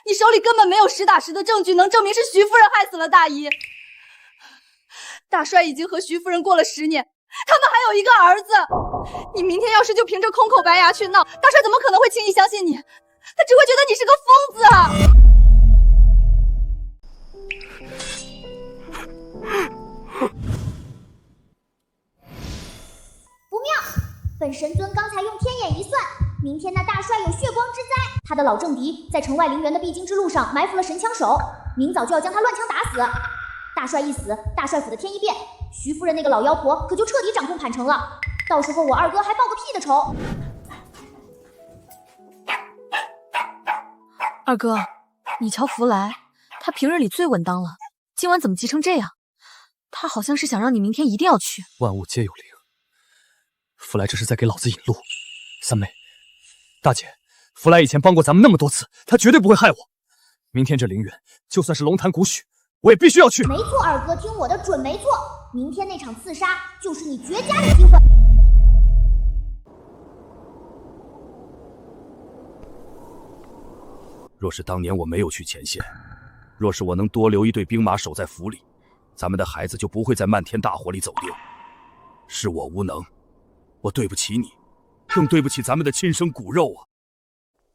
你手里根本没有实打实的证据能证明是徐夫人害死了大姨。大帅已经和徐夫人过了10年，他们还有一个儿子。你明天要是就凭着空口白牙去闹，大帅怎么可能会轻易相信你？他只会觉得你是个疯子啊！不妙！本神尊刚才用天眼一算，明天那大帅有血光之灾，他的老政敌在城外陵园的必经之路上埋伏了神枪手，明早就要将他乱枪打死。大帅一死，大帅府的天一变，徐夫人那个老妖婆可就彻底掌控郯城了，到时候我二哥还报个屁的仇！二哥，你瞧福来，他平日里最稳当了，今晚怎么急成这样？他好像是想让你明天一定要去。万物皆有灵，福来这是在给老子引路。三妹，大姐，福来以前帮过咱们那么多次，他绝对不会害我。明天这陵园就算是龙潭古许，我也必须要去。没错，二哥听我的，准没错。明天那场刺杀就是你绝佳的机会。若是当年我没有去前线，若是我能多留一队兵马守在府里，咱们的孩子就不会在漫天大火里走丢。是我无能，我对不起你，更对不起咱们的亲生骨肉啊！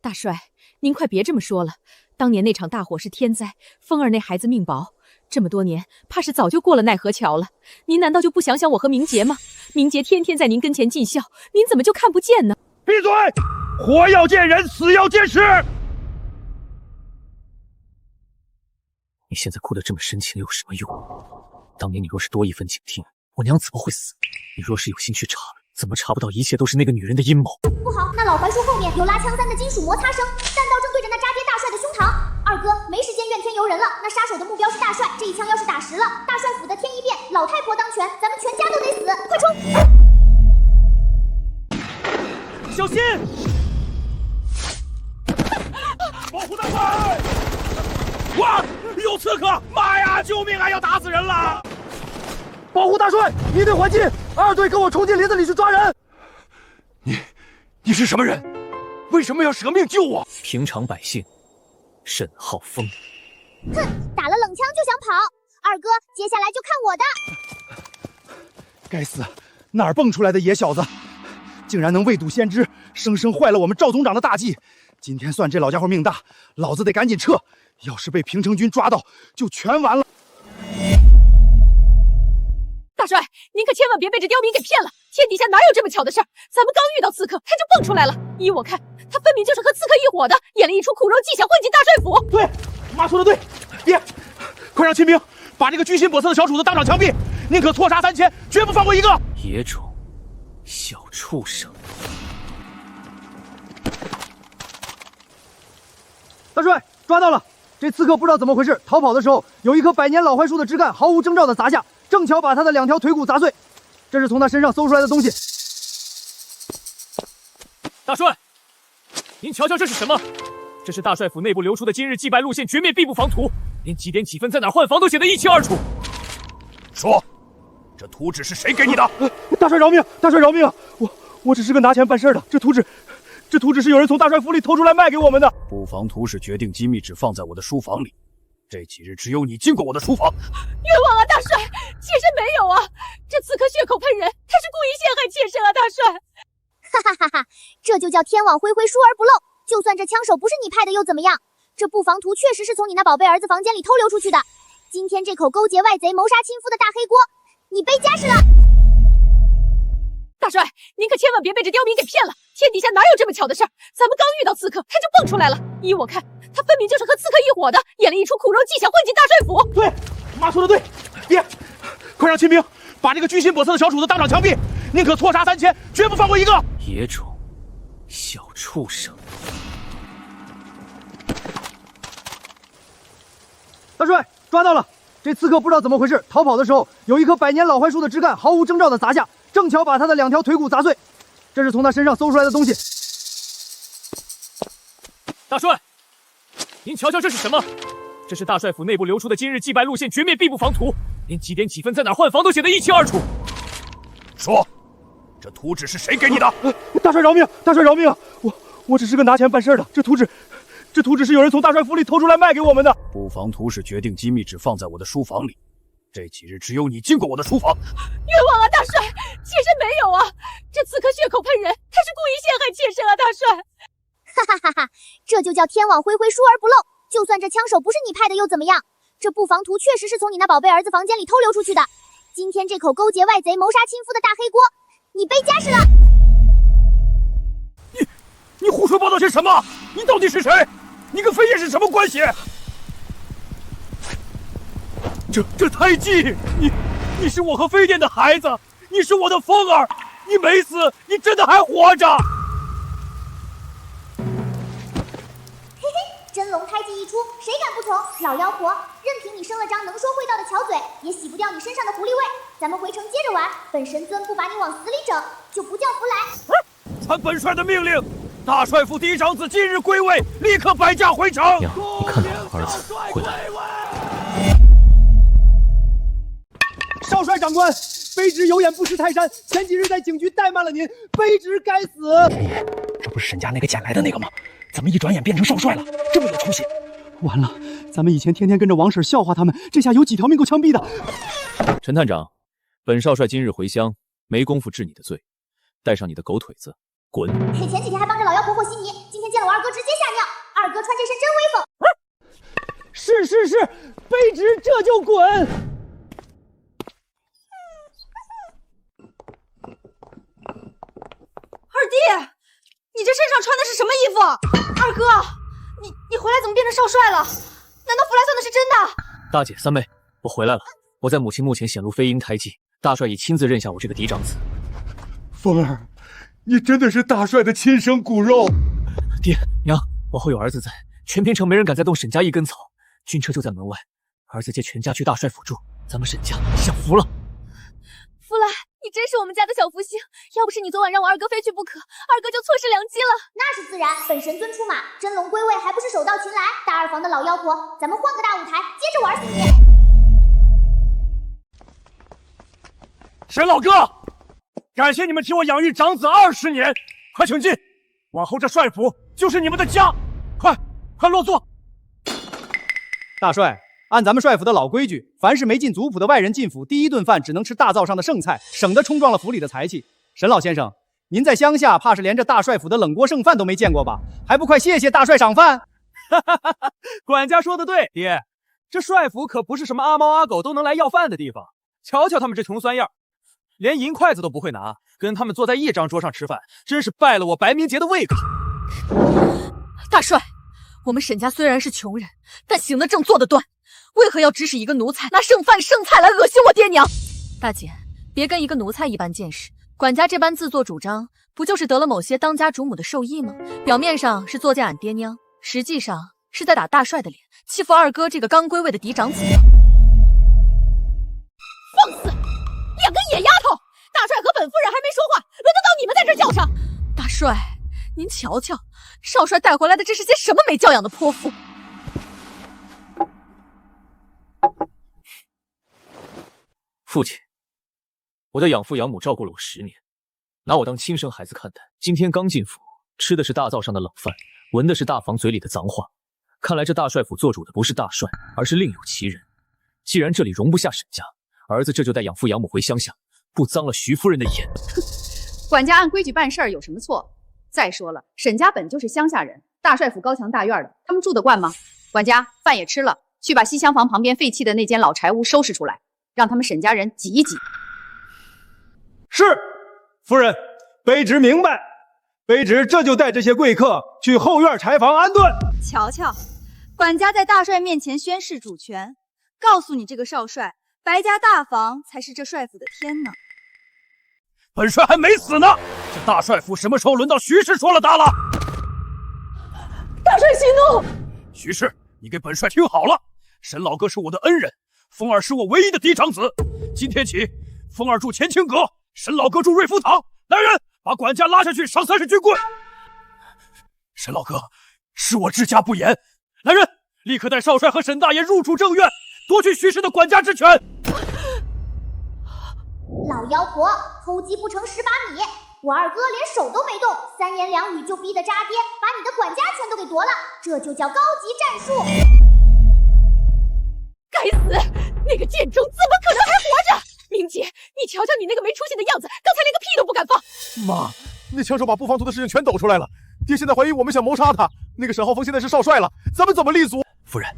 大帅，您快别这么说了，当年那场大火是天灾，风儿那孩子命薄，这么多年，怕是早就过了奈何桥了。您难道就不想想我和明杰吗？明杰天天在您跟前尽孝，您怎么就看不见呢？闭嘴！活要见人，死要见尸！你现在哭得这么深情有什么用？当年你若是多一分警惕，我娘怎么会死？你若是有心去查，怎么查不到一切都是那个女人的阴谋？不好，那老槐树后面有拉枪3的金属摩擦声，弹道正对着那扎爹大帅的胸膛。二哥，没时间怨天尤人了，那杀手的目标是大帅，这一枪要是打实了，大帅府的天一变，老太婆当权，咱们全家都得死！快冲！小心！保护大帅！哇，有刺客！妈呀，救命啊！要打死人了！保护大帅，一队还击，2队跟我冲进林子里去抓人。你是什么人？为什么要舍命救我？平常百姓，沈浩峰。哼，打了冷枪就想跑，二哥，接下来就看我的。该死，哪儿蹦出来的野小子，竟然能未睹先知，生生坏了我们赵总长的大计。今天算这老家伙命大，老子得赶紧撤，要是被平城军抓到，就全完了。大帅，您可千万别被这刁民给骗了，天底下哪有这么巧的事儿？咱们刚遇到刺客，他就蹦出来了。依我看，他分明就是和刺客一伙的，演了一出苦肉计，想混进大帅府。对，妈说的对，爹，快让亲兵把这个居心叵测的小主子当场枪毙，宁可错杀3000，绝不放过一个。野种，小畜生。大帅，抓到了！这刺客不知道怎么回事，逃跑的时候有一棵百年老槐树的枝干毫无征兆的砸下，正巧把他的2条腿骨砸碎。这是从他身上搜出来的东西。大帅，您瞧瞧这是什么？这是大帅府内部流出的今日祭拜路线绝灭必不防图，连几点几分在哪换防都写得一清二楚。说，这图纸是谁给你的？大帅饶命！大帅饶命！我只是个拿钱办事的，这图纸是有人从大帅府里偷出来卖给我们的。不防图是决定机密，只放在我的书房里。这几日只有你进过我的书房。冤枉啊，大帅！妾身没有啊！这刺客血口喷人，他是故意陷害妾身啊，大帅！哈哈哈哈，这就叫天网恢恢，疏而不漏。就算这枪手不是你派的又怎么样？这布防图确实是从你那宝贝儿子房间里偷溜出去的。今天这口勾结外贼、谋杀亲夫的大黑锅，你背家事了。大帅，您可千万别被这刁民给骗了！天底下哪有这么巧的事儿？咱们刚遇到刺客，他就蹦出来了。依我看，他分明就是和刺客一伙的，演了一出苦肉计，想混进大帅府。对，妈说的对，爹，快让亲兵把这个居心叵测的小主子当场枪毙，宁可错杀3000，绝不放过一个。野种，小畜生！大帅，抓到了！这刺客不知道怎么回事，逃跑的时候有一棵百年老槐树的枝干毫无征兆的砸下，正巧把他的2条腿骨砸碎。这是从他身上搜出来的东西。大帅，您瞧瞧这是什么？这是大帅府内部流出的今日祭拜路线绝灭必不防图，连几点几分在哪换防都写得一清二楚。说，这图纸是谁给你的？大帅饶命！大帅饶命！我只是个拿钱办事的，这图纸是有人从大帅府里偷出来卖给我们的。不防图是决定机密，只放在我的书房里。这几日只有你进过我的书房。冤枉啊，大帅！妾身没有啊！这刺客血口喷人，他是故意陷害妾身啊，大帅！哈哈哈哈，这就叫天网恢恢，疏而不漏。就算这枪手不是你派的又怎么样？这布防图确实是从你那宝贝儿子房间里偷溜出去的。今天这口勾结外贼、谋杀亲夫的大黑锅，你背家事了。你胡说八道些什么？你到底是谁？你跟飞燕是什么关系？这胎记，你是我和飞燕的孩子，你是我的风儿，你没死，你真的还活着。嘿嘿，真龙胎记一出，谁敢不从？老妖婆，任凭你生了张能说会道的巧嘴，也洗不掉你身上的狐狸味。咱们回城接着玩，本神尊不把你往死里整，就不叫福来。传本帅的命令，大帅府嫡长子今日归位，立刻摆驾回城。娘，你看到儿子回来了。少帅长官，卑职有眼不识泰山，前几日在警局怠慢了您，卑职该死。天爷，这不是沈家那个捡来的那个吗？怎么一转眼变成少帅了？这么有出息！完了，咱们以前天天跟着王婶笑话他们，这下有几条命够枪毙的。陈探长，本少帅今日回乡，没工夫治你的罪，带上你的狗腿子，滚！嘿，前几天还帮着老妖婆和稀泥，今天见了我二哥直接吓尿。二哥穿这身真威风。是，卑职这就滚。二弟，你这身上穿的是什么衣服？二哥，你回来怎么变成少帅了？难道福来算的是真的？大姐、三妹，我回来了。我在母亲墓前显露飞鹰胎记，大帅已亲自认下我这个嫡长子。风儿，你真的是大帅的亲生骨肉。爹娘，往后有儿子在，全平城没人敢再动沈家一根草。军车就在门外，儿子接全家去大帅府住，咱们沈家享福了。福来，你真是我们家的小福星，要不是你昨晚让我二哥非去不可，二哥就错失良机了。那是自然，本神尊出马，真龙归位还不是手到擒来？大二房的老妖婆，咱们换个大舞台，接着玩死你。沈老哥，感谢你们替我养育长子20年，快请进，往后这帅府就是你们的家，快落座。大帅，按咱们帅府的老规矩，凡是没进族谱的外人进府，第一顿饭只能吃大灶上的剩菜，省得冲撞了府里的财气。沈老先生，您在乡下怕是连这大帅府的冷锅剩饭都没见过吧？还不快谢谢大帅赏饭！管家说的对，爹，这帅府可不是什么阿猫阿狗都能来要饭的地方。瞧瞧他们这穷酸样，连银筷子都不会拿，跟他们坐在一张桌上吃饭，真是败了我白明杰的胃口。大帅，我们沈家虽然是穷人，但行得正坐得端，为何要指使一个奴才拿剩饭剩菜来恶心我爹娘？大姐，别跟一个奴才一般见识。管家这般自作主张，不就是得了某些当家主母的授意吗？表面上是作践俺爹娘，实际上是在打大帅的脸，欺负二哥这个刚归位的嫡长子。放肆！两个野丫头！大帅和本夫人还没说话，轮得到你们在这叫上？大帅，您瞧瞧，少帅带回来的这是些什么没教养的泼妇！父亲，我的养父养母照顾了我10年，拿我当亲生孩子看待。今天刚进府，吃的是大灶上的冷饭，闻的是大房嘴里的脏话。看来这大帅府做主的不是大帅，而是另有其人。既然这里容不下沈家，儿子这就带养父养母回乡下，不脏了徐夫人的眼。管家按规矩办事儿有什么错？再说了，沈家本就是乡下人，大帅府高墙大院的，他们住得惯吗？管家，饭也吃了，去把西厢房旁边废弃的那间老柴屋收拾出来，让他们沈家人挤一挤。是，夫人，卑职明白。卑职这就带这些贵客去后院柴房安顿。瞧瞧，管家在大帅面前宣誓主权，告诉你这个少帅，白家大房才是这帅府的天呢。本帅还没死呢，这大帅府什么时候轮到徐氏说了大了？大帅息怒！徐氏，你给本帅听好了，沈老哥是我的恩人，风儿是我唯一的嫡长子。今天起，风儿住乾清阁，沈老哥住瑞福堂。来人，把管家拉下去上30军棍！沈老哥，是我治家不严。来人，立刻带少帅和沈大爷入主正院，夺去徐氏的管家之权。老妖婆，偷鸡不成蚀把米！我二哥连手都没动，3言2语就逼得渣爹把你的管家权都给夺了，这就叫高级战术！该死，那个贱种怎么可能还活着？明姐，你瞧瞧你那个没出息的样子，刚才连个屁都不敢放。妈，那枪手把不防毒的事情全抖出来了，爹现在怀疑我们想谋杀他。那个沈浩峰现在是少帅了，咱们怎么立足？夫人，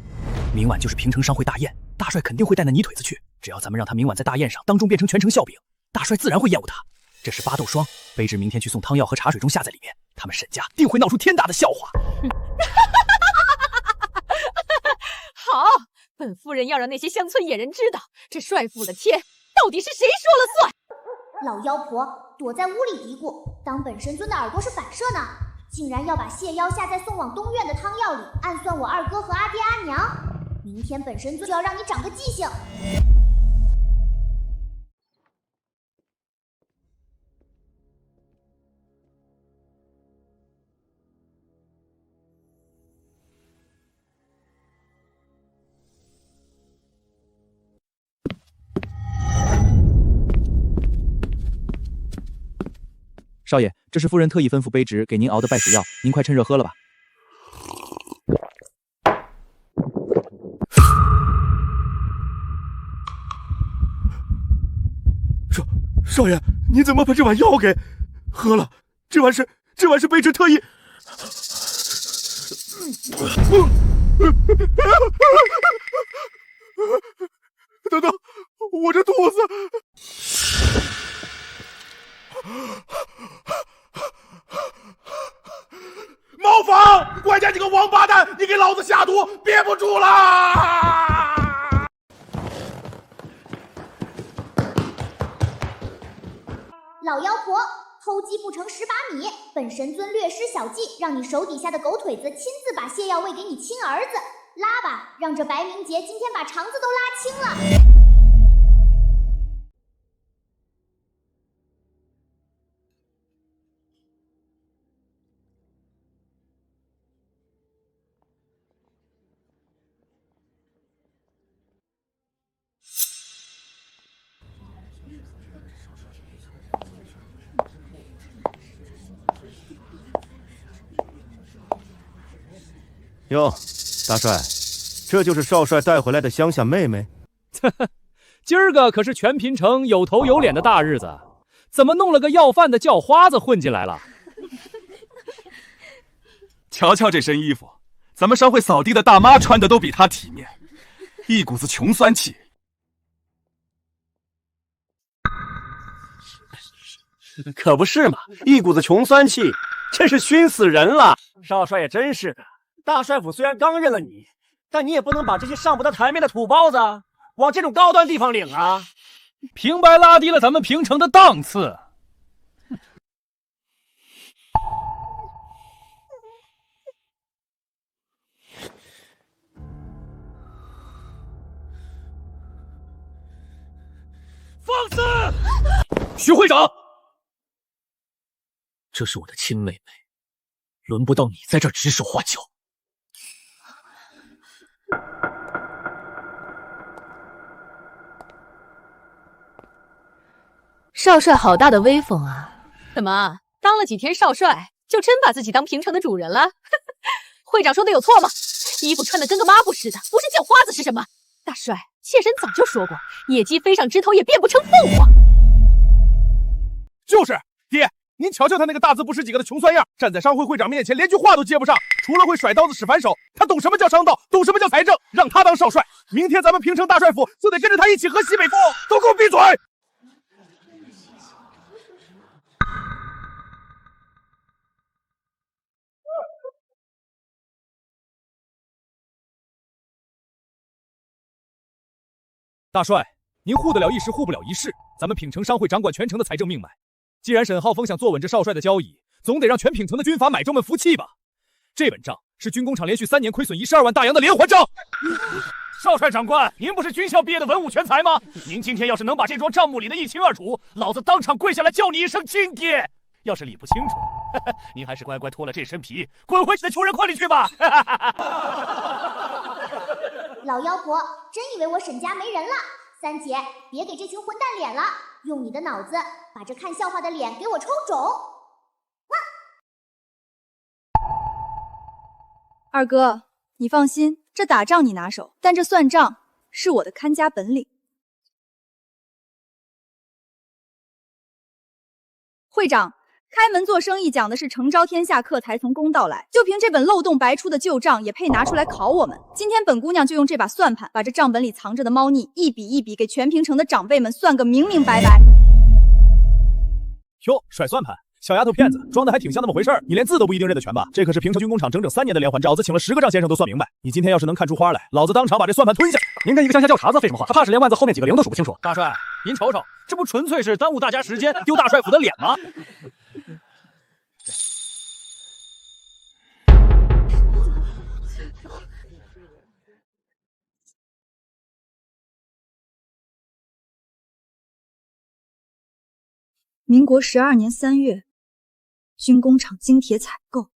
明晚就是平城商会大宴，大帅肯定会带那泥腿子去。只要咱们让他明晚在大宴上当众变成全城笑柄，大帅自然会厌恶他。这是8斗霜，卑职明天去送汤药和茶水中下在里面，他们沈家定会闹出天大的笑话。好，本夫人要让那些乡村野人知道，这帅府的天到底是谁说了算。老妖婆躲在屋里嘀咕，当本神尊的耳朵是反射呢，竟然要把蟹妖下在送往东院的汤药里，暗算我二哥和阿爹阿娘。明天本神尊就要让你长个记性。少爷，这是夫人特意吩咐卑职给您熬的败暑药，您快趁热喝了吧。少爷，您怎么把这碗药给喝了？这碗是卑职特意。等等，我这肚子。茅房，管家你个王八蛋，你给老子下毒，憋不住啦！老妖婆，偷鸡不成蚀把米，本神尊略施小计，让你手底下的狗腿子亲自把泻药喂给你亲儿子。拉吧，让这白明杰今天把肠子都拉清了。哟，大帅，这就是少帅带回来的乡下妹妹。今儿个可是全平城有头有脸的大日子，怎么弄了个要饭的叫花子混进来了？瞧瞧这身衣服，咱们商会扫地的大妈穿的都比他体面，一股子穷酸气。可不是嘛，一股子穷酸气，真是熏死人了。少帅也真是的，大帅府虽然刚认了你，但你也不能把这些上不得台面的土包子往这种高端地方领啊！平白拉低了咱们平城的档次。徐会长，这是我的亲妹妹，轮不到你在这儿指手画脚。少帅好大的威风啊！怎么当了几天少帅，就真把自己当平城的主人了？会长说的有错吗？衣服穿得跟个抹布似的，不是叫花子是什么？大帅，妾身早就说过，野鸡飞上枝头也变不成凤凰。就是爹，您瞧瞧他那个大字不识几个的穷酸样，站在商会会长面前连句话都接不上，除了会甩刀子使反手，他懂什么叫商道，懂什么叫财政？让他当少帅，明天咱们平城大帅府就得跟着他一起喝西北风。都给我闭嘴！大帅，您护得了一时，护不了一世。咱们品城商会掌管全城的财政命脉，既然沈浩峰想坐稳这少帅的交椅，总得让全品城的军阀买州们服气吧。这本账是军工厂连续3年亏损12万大洋的连环账。少帅长官，您不是军校毕业的文武全才吗？您今天要是能把这桩账目理得一清二楚，老子当场跪下来叫你一声亲爹。要是理不清楚，您还是乖乖脱了这身皮，滚回你的穷人筐里去吧。老妖婆，真以为我沈家没人了？三姐，别给这群混蛋脸了，用你的脑子把这看笑话的脸给我抽肿！二哥，你放心，这打仗你拿手，但这算账是我的看家本领。会长，开门做生意讲的是诚招天下客，才从公道来。就凭这本漏洞百出的旧账，也配拿出来考我们？今天本姑娘就用这把算盘，把这账本里藏着的猫腻一笔一笔给全平城的长辈们算个明明白白。哟，甩算盘，小丫头片子，装的还挺像那么回事儿。你连字都不一定认得全吧？这可是平城军工厂整整3年的连环账，老子请了10个账先生都算明白。你今天要是能看出花来，老子当场把这算盘吞下。您跟一个乡下叫茬子废什么话？他怕是连万字后面几个零都数不清楚。大帅，您瞅瞅，这不纯粹是耽误大家时间，丢大帅府的脸吗？民国12年3月，军工厂精铁采购，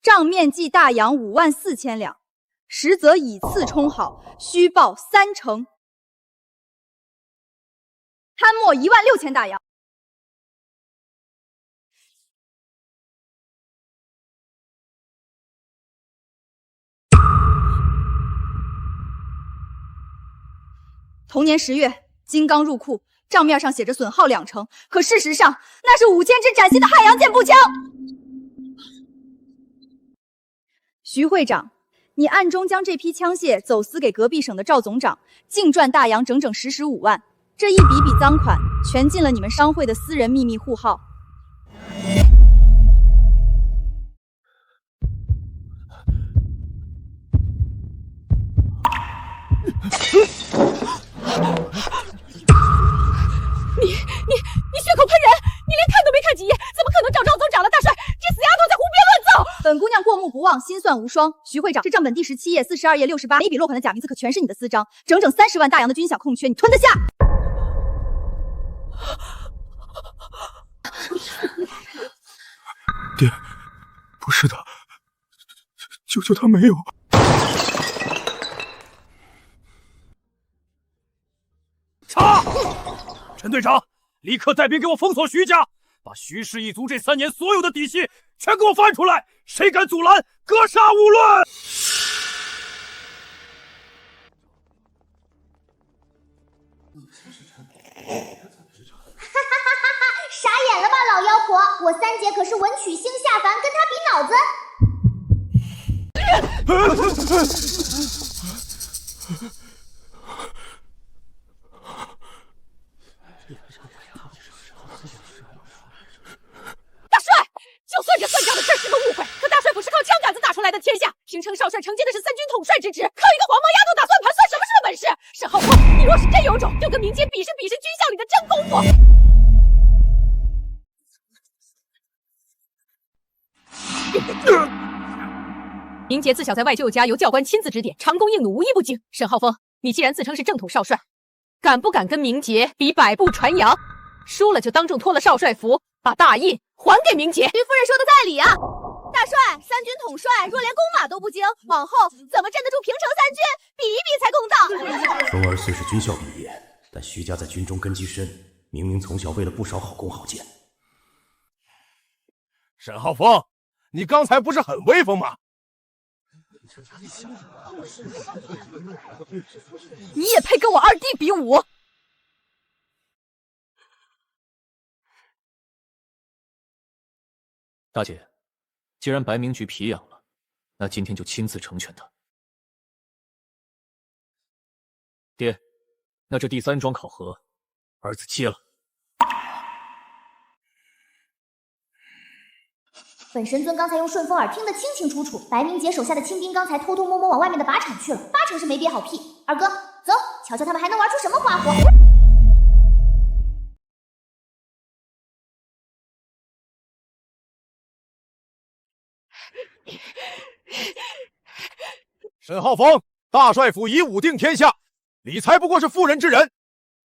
账面计大洋5万4千两，实则以次充好，虚报3成，摊没1万6千大洋。同年10月，金刚入库。账面上写着损耗2成，可事实上那是5000支崭新的汉阳健步枪。徐会长，你暗中将这批枪械走私给隔壁省的赵总长，净赚大洋整整15万，这一笔笔赃款全进了你们商会的私人秘密户号。你血口喷人！你连看都没看几眼，怎么可能找赵总长了？大帅，这死丫头在胡编乱造！本姑娘过目不忘，心算无双。徐会长，这账本第17页、42页、68，每笔落款的假名字可全是你的私章，整整30万大洋的军饷空缺，你吞得下？爹，不是的，求求他没有。查！陈队长，立刻带兵给我封锁徐家，把徐氏一族这3年所有的底细全给我翻出来，谁敢阻拦，格杀勿论！傻眼了吧，老妖婆！我三姐可是文曲星下凡，跟她比脑子。大帅，就算这算账的事是个误会，可大帅府是靠枪杆子打出来的天下，平城少帅承接的是3军统帅之职，靠一个黄毛丫头打算盘，算什么是个本事？沈浩峰，你若是真有种，就跟民间比试比试军校里的真功夫。明节自小在外舅家，由教官亲自指点，长弓硬弩无一不精。沈浩峰，你既然自称是正统少帅，敢不敢跟明杰比百步传扬？输了就当众脱了少帅服，把大印还给明杰。徐夫人说的在理啊！大帅，三军统帅若连弓马都不精，往后怎么镇得住平城三军？比一比才公道。风儿虽是军校毕业，但徐家在军中根基深，明明从小为了不少好弓好箭。沈浩峰，你刚才不是很威风吗？你也配跟我二弟比武？大姐，既然白明局皮痒了，那今天就亲自成全他。爹，那这第3桩考核，儿子接了。本神尊刚才用顺风耳听得清清楚楚，白明杰手下的亲兵刚才偷偷摸摸往外面的靶场去了，8成是没憋好屁。二哥，走，瞧瞧他们还能玩出什么花活。沈浩峰，大帅府以武定天下，你才不过是妇人之仁。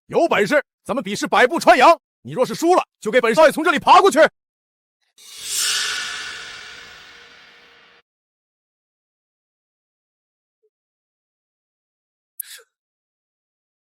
有本事咱们比试百步穿杨，你若是输了，就给本少爷从这里爬过去。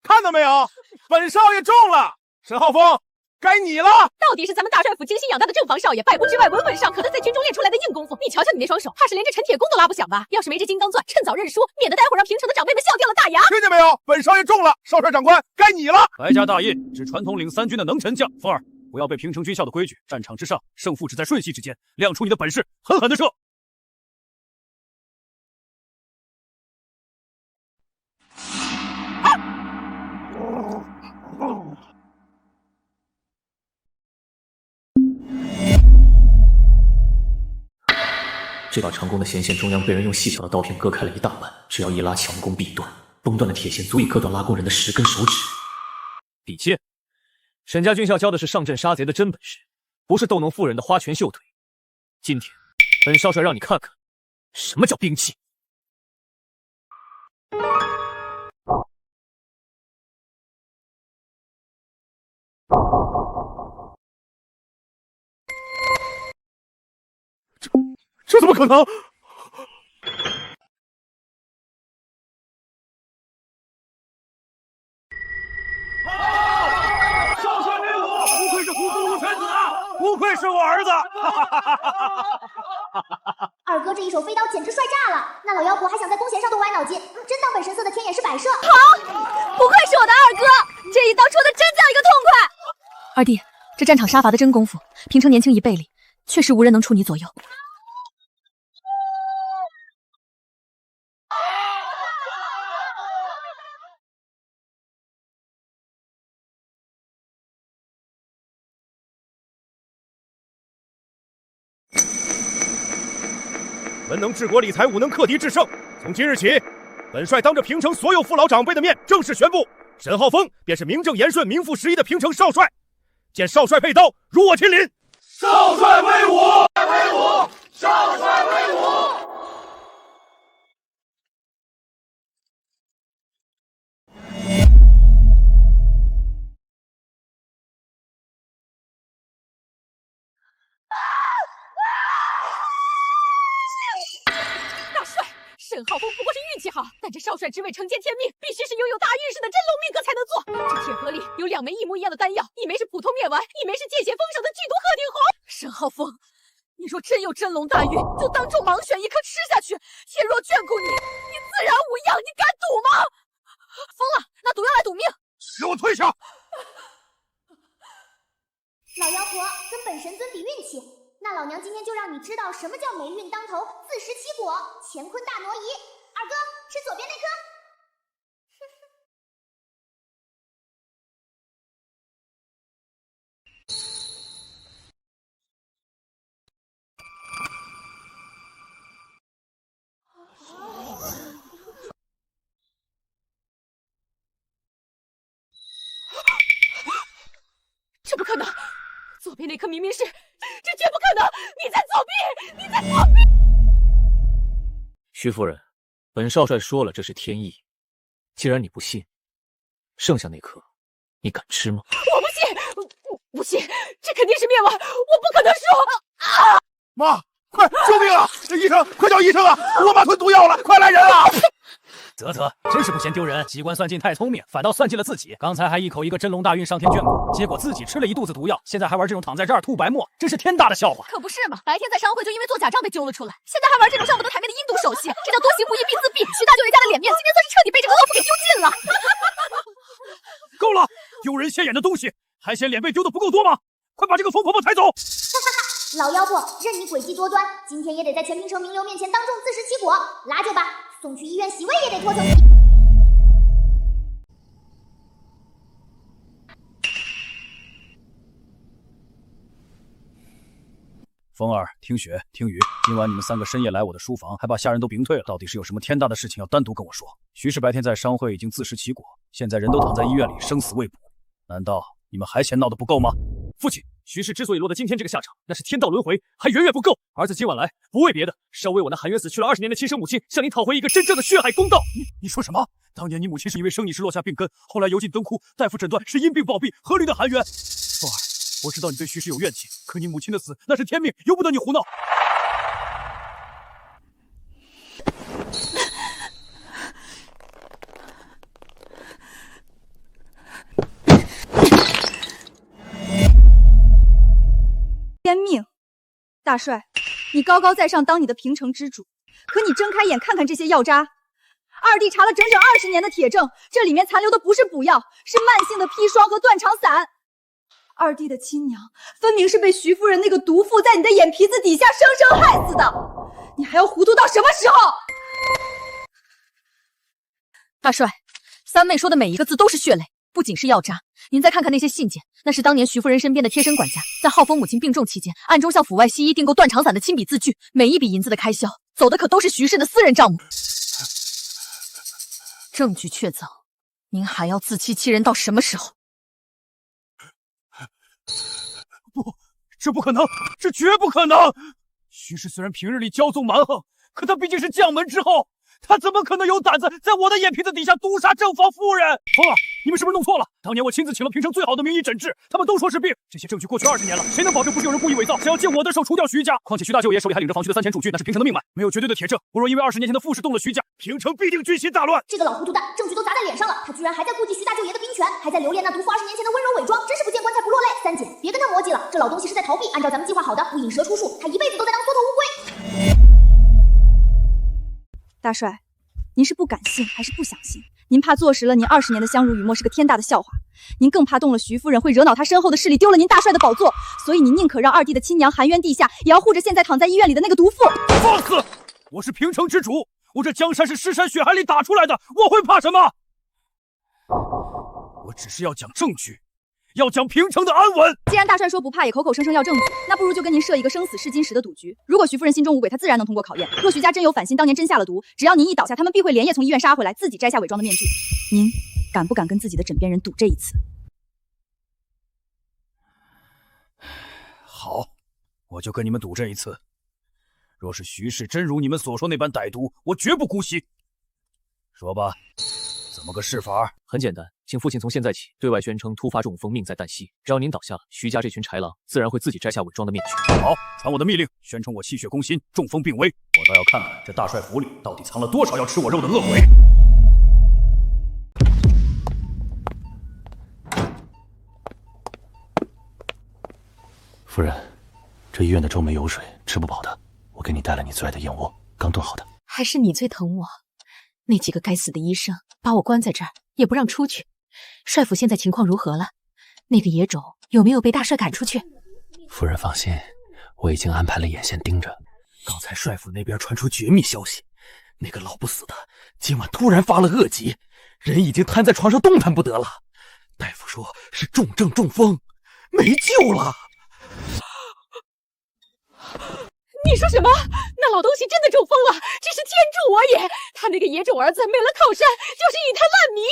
看到没有，本少爷中了。沈浩峰，该你了。到底是咱们大帅府精心养大的正房少爷，百步之外稳稳上，可能在军中练出来的硬功夫。你瞧瞧你那双手，怕是连这陈铁弓都拉不响吧？要是没这金刚钻，趁早认输，免得待会儿让平城的长辈们笑掉了大牙。听见没有？本少爷中了。少帅长官，该你了。白家大印是传统领3军的能臣将，风儿，不要背平城军校的规矩，战场之上，胜负只在瞬息之间，亮出你的本事，狠狠的射。这把长弓的弦线中央被人用细小的刀片割开了一大半，只要一拉，强弓必断。崩断的铁线足以割断拉弓人的10根手指。比剑，沈家军校教的是上阵杀贼的真本事，不是逗弄妇人的花拳绣腿。今天，本少帅让你看看什么叫兵器。这怎么可能？少帅威武！不愧是虎父虎犬子啊！不愧是我儿子！二哥这一手飞刀简直帅炸了，那老妖婆还想在弓弦上动歪脑筋，真当本神色的天眼是摆设。好，不愧是我的二哥，这一刀出的真叫一个痛快。二弟，这战场杀伐的真功夫，平城年轻一辈里，确实无人能出你左右。文能治国理财，武能克敌制胜。从今日起，本帅当着平城所有父老长辈的面，正式宣布，沈浩峰便是名正言顺、名副实役的平城少帅。见少帅佩刀，如我亲临。少帅威武！威武！少帅威武！沈浩峰不过是运气好，但这少帅之位承接天命，必须是拥有大运势的真龙命格才能做。这铁盒里有2枚一模一样的丹药，一枚是普通面丸，一枚是见血丰盛的剧毒鹤顶红。沈浩峰，你若真有真龙大运，就当众盲选一颗吃下去。天若眷顾你，你自然无恙。你敢赌吗？疯了，拿毒药来赌命！给我退下！老妖婆跟本神尊比运气。那老娘今天就让你知道什么叫霉运当头，自食其果，乾坤大挪移。二哥，吃左边那颗。这不可能！左边那颗明明是，这绝不可能！你在作弊！你在作弊！徐夫人，本少帅说了，这是天意。既然你不信，剩下那颗，你敢吃吗？我不信，不信，这肯定是灭亡，我不可能说啊！妈，快救命啊！医生，快叫医生啊！我妈吞毒药了，快来人啊！啧啧，真是不嫌丢人，机关算尽太聪明，反倒算计了自己。刚才还一口一个真龙大运上天眷顾，结果自己吃了一肚子毒药，现在还玩这种躺在这儿吐白沫，真是天大的笑话。可不是嘛，白天在商会就因为做假账被揪了出来，现在还玩这种上不得台面的阴毒手戏，这叫多行不义必自毙。徐大舅爷家的脸面，今天算是彻底被这个恶妇给丢尽了。够了，丢人现眼的东西，还嫌脸被丢的不够多吗？快把这个疯婆婆抬走！老妖婆，任你诡计多端，今天也得在全平城名流面前当众自食其果。拉就吧，送去医院洗胃也得拖成。风儿、听雪、听雨，今晚你们3个深夜来我的书房，还把下人都屏退了，到底是有什么天大的事情要单独跟我说？徐氏白天在商会已经自食其果，现在人都躺在医院里，生死未卜，难道你们还嫌闹得不够吗？父亲，徐氏之所以落得今天这个下场，那是天道轮回，还远远不够。儿子今晚来，不为别的，是要为我那含冤死去了20年的亲生母亲，向您讨回一个真正的血海公道。你说什么？当年你母亲是因为生你时落下病根，后来油尽灯枯，大夫诊断是因病暴毙，合理的含冤。凤儿，我知道你对徐氏有怨气，可你母亲的死那是天命，由不得你胡闹。天命，大帅，你高高在上当你的平城之主，可你睁开眼看看这些药渣，二弟查了整整20年的铁证，这里面残留的不是补药，是慢性的砒霜和断肠散。二弟的亲娘分明是被徐夫人那个毒妇在你的眼皮子底下生生害死的，你还要糊涂到什么时候？大帅，三妹说的每一个字都是血泪，不仅是药渣。您再看看那些信件，那是当年徐夫人身边的贴身管家，在浩峰母亲病重期间，暗中向府外西医订购断肠散的亲笔字据，每一笔银子的开销，走的可都是徐氏的私人账目。证据确凿，您还要自欺欺人到什么时候？不，这不可能，这绝不可能！徐氏虽然平日里骄纵蛮横，可他毕竟是将门之后，他怎么可能有胆子在我的眼皮子底下毒杀正房夫人？风儿，你们是不是弄错了？当年我亲自请了平城最好的名医诊治，他们都说是病。这些证据过去20年了，谁能保证不是有人故意伪造，想要借我的手除掉徐家？况且徐大舅爷手里还领着房区的3000主据，那是平城的命脉，没有绝对的铁证。不若因为20年前的傅氏动了徐家，平城必定军心大乱。这个老糊涂蛋，证据都砸在脸上了，他居然还在顾及徐大舅爷的兵权，还在留恋那毒妇20年前的温柔伪装，真是不见棺材不落泪。三姐，别跟他磨叽了，这老东西是在逃避。按照咱们计划好的，不引蛇出树，他一辈子都在当缩头乌龟。大帅，您是不敢信还是不想信？您怕坐实了您20年的相濡以沫是个天大的笑话，您更怕动了徐夫人会惹恼她身后的势力，丢了您大帅的宝座，所以你宁可让二弟的亲娘含冤地下，也要护着现在躺在医院里的那个毒妇。放肆！我是平城之主，我这江山是尸山血海里打出来的，我会怕什么？我只是要讲证据，要讲平城的安稳。既然大帅说不怕，也口口声声要证据，那不如就跟您设一个生死试金石的赌局。如果徐夫人心中无鬼，她自然能通过考验；若徐家真有反心，当年真下了毒，只要您一倒下，他们必会连夜从医院杀回来，自己摘下伪装的面具。您敢不敢跟自己的枕边人赌这一次？好，我就跟你们赌这一次。若是徐氏真如你们所说那般歹毒，我绝不姑息。说吧，怎么个试法？很简单，请父亲从现在起对外宣称突发中风，命在旦夕。只要您倒下了，徐家这群豺狼自然会自己摘下伪装的面具。好，传我的密令，宣称我气血攻心，中风病危。我倒要看看这大帅府里到底藏了多少要吃我肉的恶鬼。夫人，这医院的粥没油水，吃不饱的。我给你带了你最爱的燕窝，刚炖好的。还是你最疼我。那几个该死的医生把我关在这儿，也不让出去。帅府现在情况如何了？那个野种有没有被大帅赶出去？夫人放心，我已经安排了眼线盯着。刚才帅府那边传出绝密消息，那个老不死的今晚突然发了恶疾，人已经瘫在床上动弹不得了。大夫说是重症中风，没救了。你说什么？那老东西真的中风了，真是天助我也！他那个野种儿子没了靠山，就是一滩烂泥。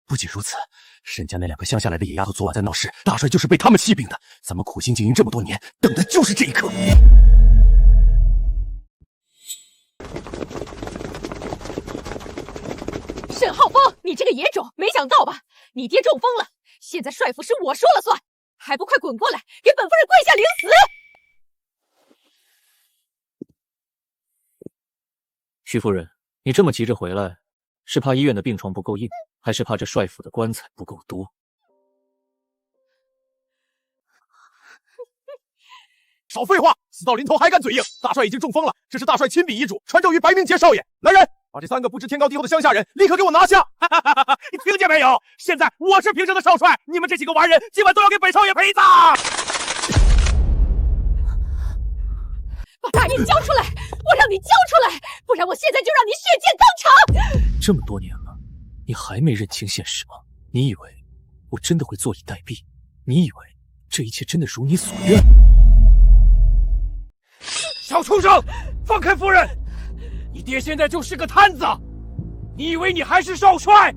不仅如此，沈家那2个乡下来的野丫头昨晚在闹事，大帅就是被他们气病的。咱们苦心经营这么多年，等的就是这一刻。沈浩峰，你这个野种，没想到吧？你爹中风了，现在帅府是我说了算，还不快滚过来，给本夫人跪下领死！徐夫人，你这么急着回来，是怕医院的病床不够硬，还是怕这帅府的棺材不够多？少废话，死到临头还敢嘴硬！大帅已经中风了，这是大帅亲笔遗嘱，传授于白明杰少爷。来人，把这3个不知天高地厚的乡下人立刻给我拿下！你听见没有？现在我是平城的少帅，你们这几个完人今晚都要给本少爷陪葬！把大印交出来！我让你交出来，不然我现在就让你血溅当场！这么多年了，你还没认清现实吗？你以为我真的会坐以待毙？你以为这一切真的如你所愿？小畜生，放开夫人！你爹现在就是个摊子，你以为你还是少帅？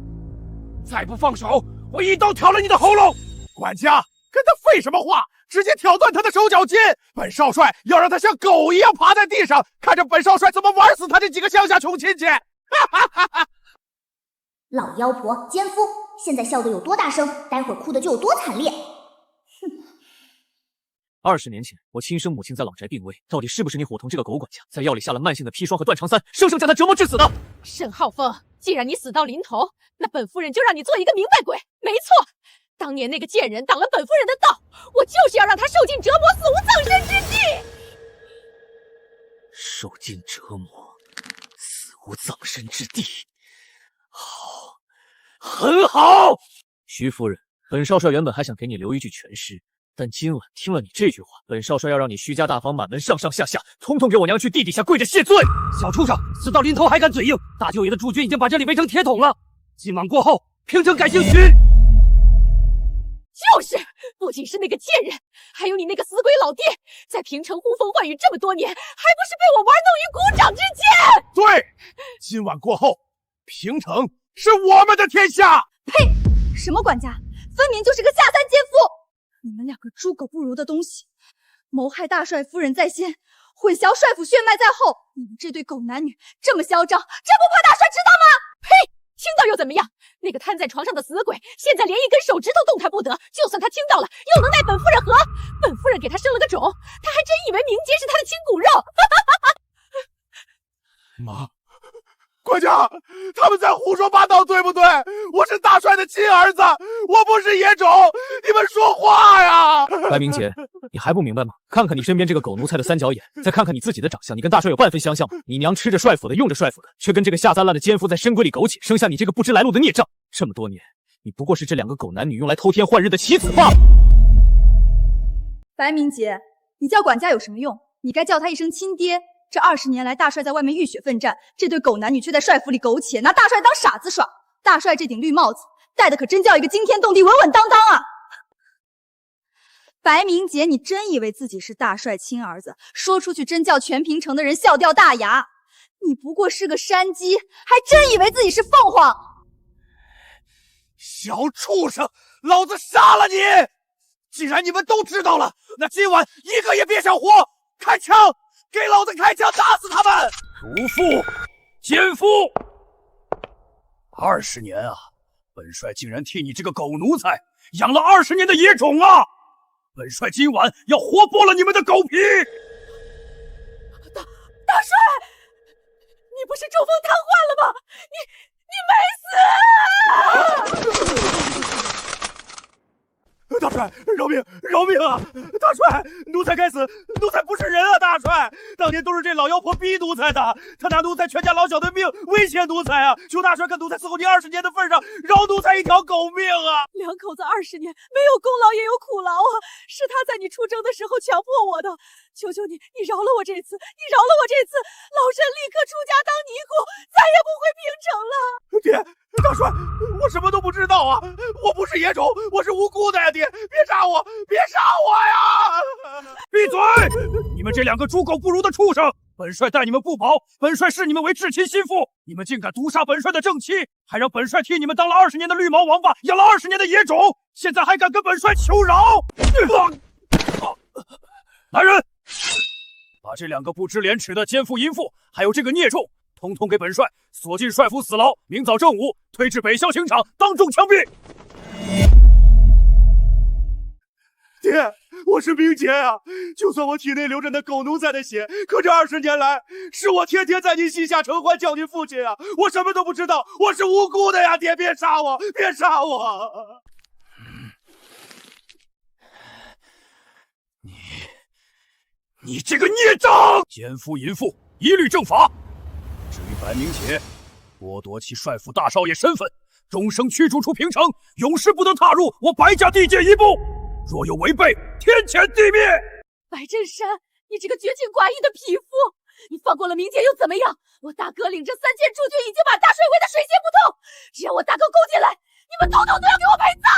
再不放手，我一刀挑了你的喉咙！管家，跟他废什么话？直接挑断他的手脚筋！本少帅要让他像狗一样趴在地上，看着本少帅怎么玩死他这几个乡下穷亲戚！老妖婆奸夫，现在笑得有多大声，待会儿哭的就有多惨烈。 20年前，我亲生母亲在老宅病危，到底是不是你伙同这个狗管家，在药里下了慢性的砒霜和断肠散，生生将她折磨致死的？沈浩峰，既然你死到临头，那本夫人就让你做一个明白鬼。没错，当年那个贱人挡了本夫人的道，我就是要让她受尽折磨，死无葬身之地。受尽折磨，死无葬身之地。好，很好。徐夫人，本少帅原本还想给你留一句全尸。 但今晚听了你这句话，本少帅要让你徐家大房满门上上下下，统统给我娘去地底下跪着谢罪！小畜生，死到临头还敢嘴硬！大舅爷的驻军已经把这里围成铁桶了。今晚过后，平城改姓徐。就是，不仅是那个贱人，还有你那个死鬼老爹，在平城呼风唤雨这么多年，还不是被我玩弄于股掌之间？对，今晚过后，平城是我们的天下。呸！什么管家，分明就是个下三奸夫！ 你们两个猪狗不如的东西，谋害大帅夫人在先，混淆帅府血脉在后。你们这对狗男女这么嚣张，真不怕大帅知道吗？呸！听到又怎么样？那个瘫在床上的死鬼，现在连一根手指头动弹不得。就算他听到了，又能奈本夫人何？本夫人给他生了个种，他还真以为明杰是他的亲骨肉。妈。 管家，他们在胡说八道，对不对？我是大帅的亲儿子，我不是野种，你们说话呀！白明杰，你还不明白吗？看看你身边这个狗奴才的三角眼，再看看你自己的长相，你跟大帅有半分相像吗？你娘吃着帅府的，用着帅府的，却跟这个下三滥的奸夫在深闺里苟且，生下你这个不知来路的孽障。这么多年，你不过是这2个狗男女用来偷天换日的棋子罢了。白明杰，你叫管家有什么用？你该叫他一声亲爹。 这20年来，大帅在外面浴血奋战，这对狗男女却在帅府里苟且，拿大帅当傻子耍。大帅这顶绿帽子戴的可真叫一个惊天动地、稳稳当当啊！白明杰，你真以为自己是大帅亲儿子，说出去真叫全平城的人笑掉大牙？你不过是个山鸡，还真以为自己是凤凰？小畜生，老子杀了你！既然你们都知道了，那今晚一个也别想活！开枪！ 给老子开枪，打死他们！毒妇，奸夫！20年啊，本帅竟然替你这个狗奴才养了20年的野种啊！本帅今晚要活剥了你们的狗皮！大帅，你不是中风瘫痪了吗？你没死！大帅，饶命！饶命啊！大帅，奴才该死，奴才不是人啊！大帅，当年都是这老妖婆逼奴才的，他拿奴才全家老小的命威胁奴才啊！求大帅看奴才伺候您20年的份上，饶奴才一条狗命啊！两口子20年没有功劳也有苦劳啊，是他在你出征的时候强迫我的，求求你，你饶了我这次，你饶了我这次，老身立刻出家当尼姑，再也不回平城了。爹，大帅，我什么都不知道啊！我不是野种，我是无辜的呀！爹，别杀我，别杀我呀！闭嘴！你们这2个猪狗不如的畜生！本帅待你们不薄，本帅视你们为至亲心腹，你们竟敢毒杀本帅的正妻，还让本帅替你们当了20年的绿毛王八，养了20年的野种，现在还敢跟本帅求饶！来人，把这2个不知廉耻的奸妇淫妇，还有这个孽种，统统给本帅锁进帅府死牢，明早正午推至北校刑场当众枪毙。爹，我是明杰啊！就算我体内流着那狗奴才的血，可这20年来，是我天天在您膝下承欢叫您父亲啊！我什么都不知道，我是无辜的呀！爹，别杀我，别杀我！你这个孽障，奸夫淫妇，一律正法。至于白明杰，剥夺其帅府大少爷身份，终生驱逐出平城，永世不得踏入我白家地界一步。若有违背，天谴地灭！白振山，你这个绝情寡义的匹夫！你放过了明杰又怎么样？我大哥领着3千驻军已经把大帅围得水泄不通，只要我大哥攻进来，你们统统都要给我陪葬！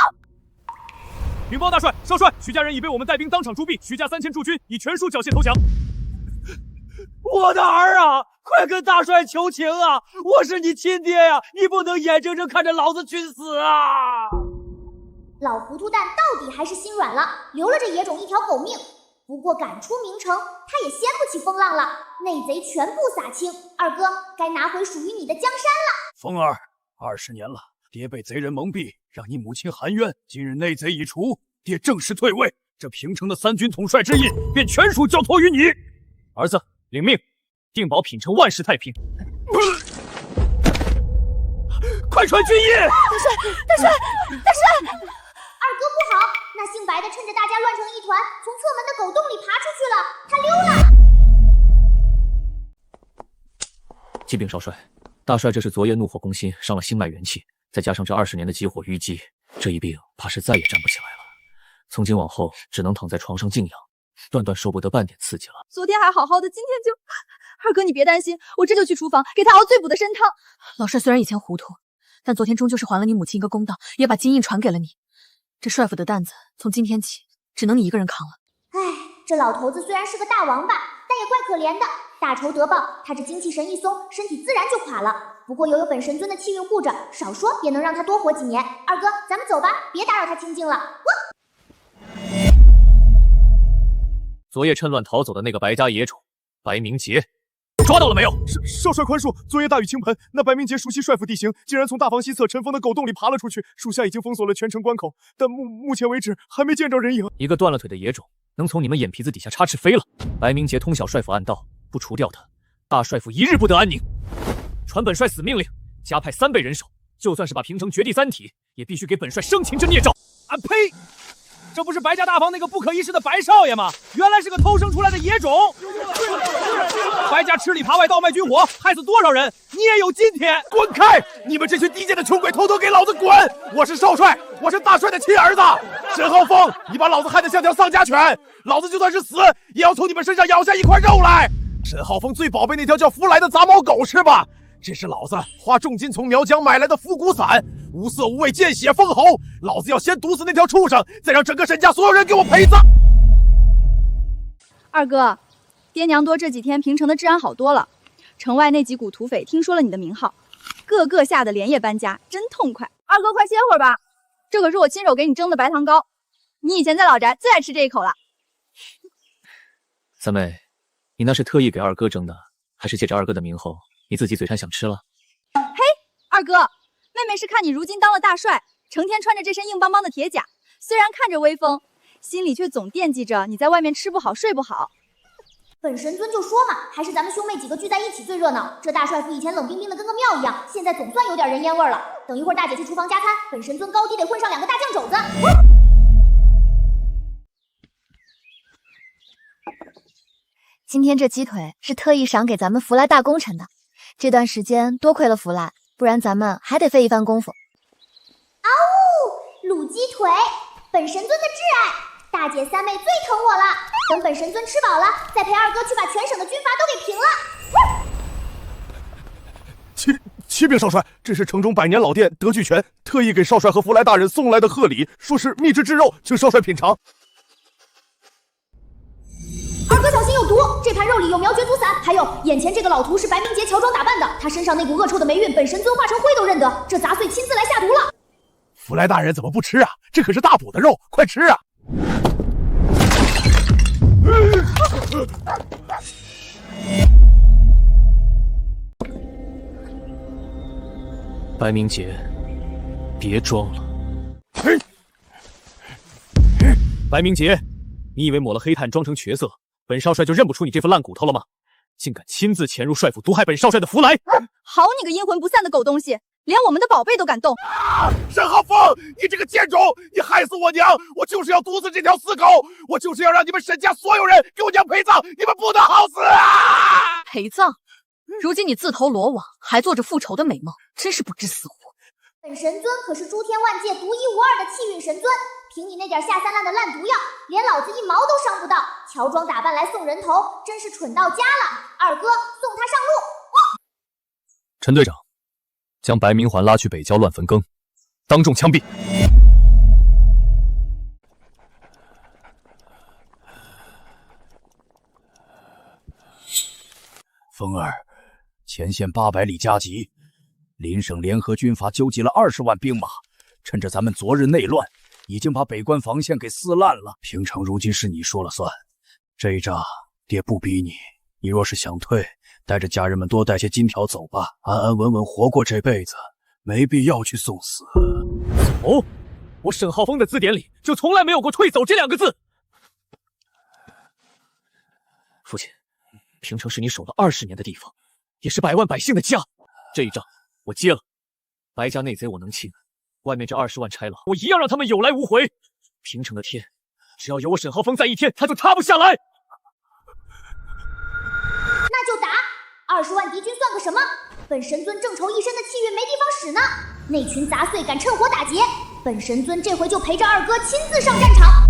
禀报大帅，少帅，徐家人已被我们带兵当场诛毙，徐家3000驻军已全数缴械投降。我的儿啊，快跟大帅求情啊！我是你亲爹呀，你不能眼睁睁看着老子去死啊！老糊涂蛋到底还是心软了，留了这野种一条狗命。不过赶出明城，他也掀不起风浪了，内贼全部撒清。二哥，该拿回属于你的江山了。风儿，20年了，爹被贼人蒙蔽，让你母亲含冤。今日内贼已除，爹正式退位，这平城的3军统帅之印便全属交托于你。儿子，领命，定保品城万事太平。快传军印！大帅！二哥不好，那姓白的趁着大家乱成一团，从侧门的狗洞里爬出去了，他溜了。启禀少帅，大帅这是昨夜怒火攻心，伤了心脉元气，再加上这20年的积火淤积，这一病怕是再也站不起来了。从今往后，只能躺在床上静养，断断受不得半点刺激了。昨天还好好的，今天就……二哥你别担心，我这就去厨房给他熬最补的参汤。老帅虽然以前糊涂，但昨天终究是还了你母亲一个公道，也把金印传给了你。这帅府的担子从今天起只能你一个人扛了。唉，这老头子虽然是个大王八，但也怪可怜的。大仇得报，他这精气神一松，身体自然就垮了。不过有本神尊的气运护着，少说也能让他多活几年。二哥，咱们走吧，别打扰他清静了。昨夜趁乱逃走的那个白家野种白明杰，抓到了没有？少帅宽恕，昨夜大雨倾盆，那白明杰熟悉帅府地形，竟然从大房西侧尘封的狗洞里爬了出去。属下已经封锁了全城关口，但目前为止还没见着人影。一个断了腿的野种，能从你们眼皮子底下插翅飞了？白明杰通晓帅府暗道，不除掉他，大帅府一日不得安宁。传本帅死命令，加派3倍人手，就算是把平城绝地3体，也必须给本帅生擒这孽障。啊呸！这不是白家大房那个不可一世的白少爷吗？原来是个偷生出来的野种！白家吃里扒外，倒卖军火，害死多少人？你也有今天！滚开！你们这群低贱的穷鬼，统统给老子滚！我是少帅，我是大帅的亲儿子沈浩峰，你把老子害得像条丧家犬，老子就算是死，也要从你们身上咬下一块肉来！沈浩峰最宝贝那条叫福来的杂毛狗是吧？这是老子花重金从苗疆买来的复古伞，无色无味，见血封喉。老子要先毒死那条畜生，再让整个沈家所有人给我陪葬。二哥，爹娘多这几天平城的治安好多了，城外那几股土匪听说了你的名号，个个吓得连夜搬家，真痛快。二哥，快歇会儿吧，这可是我亲手给你蒸的白糖糕，你以前在老宅最爱吃这一口了。三妹，你那是特意给二哥蒸的，还是借着二哥的名后？你自己嘴馋想吃了？嘿，二哥，妹妹是看你如今当了大帅，成天穿着这身硬邦邦的铁甲，虽然看着威风，心里却总惦记着你在外面吃不好睡不好。本神尊就说嘛，还是咱们兄妹几个聚在一起最热闹。这大帅府以前冷冰冰的跟个庙一样，现在总算有点人烟味了。等一会儿大姐去厨房加餐，本神尊高低得混上2个大酱肘子。今天这鸡腿是特意赏给咱们福来大功臣的。这段时间多亏了福来，不然咱们还得费一番功夫。嗷呜，卤鸡腿，本神尊的挚爱，大姐三妹最疼我了。等本神尊吃饱了，再陪二哥去把全省的军阀都给平了。启禀少帅，这是城中100年老店德聚泉特意给少帅和福来大人送来的贺礼，说是秘制制肉，请少帅品尝。二哥小心有毒，这盘肉里有苗绝毒散，还有眼前这个老徒是白明杰乔装打扮的，他身上那股恶臭的霉运，本神尊化成灰都认得，这杂碎亲自来下毒了。福来大人怎么不吃啊？这可是大补的肉，快吃啊！白明杰，别装了。白明杰，你以为抹了黑炭装成瘸色，本少帅就认不出你这副烂骨头了吗？竟敢亲自潜入帅府毒害本少帅的福来！好你个阴魂不散的狗东西，连我们的宝贝都敢动！沈浩峰，你这个贱种，你害死我娘！我就是要毒死这条死狗！我就是要让你们沈家所有人给我娘陪葬！你们不得好死啊！陪葬？如今你自投罗网，还做着复仇的美梦，真是不知死活。本神尊可是诸天万界独一无二的气运神尊，凭你那点下三滥的烂毒药，连老子一毛都伤不到，乔装打扮来送人头，真是蠢到家了！二哥，送他上路！陈队长，将白明环拉去北郊乱坟坑，当众枪毙。风儿，前线800里加急，邻省联合军阀纠集了20万兵马，趁着咱们昨日内乱，已经把北关防线给撕烂了。平城如今是你说了算，这一仗爹不逼你，你若是想退，带着家人们多带些金条走吧，安安稳稳活过这辈子，没必要去送死。哦，我沈浩峰的字典里就从来没有过退走这2个字。父亲，平城是你守了20年的地方，也是百万百姓的家，这一仗我接了。白家内贼我能清，外面这20万差佬，我一样让他们有来无回。平城的天，只要有我沈浩峰在一天，他就塌不下来。那就打！20万敌军算个什么？本神尊正愁一身的气运没地方使呢。那群杂碎敢趁火打劫，本神尊这回就陪着二哥亲自上战场。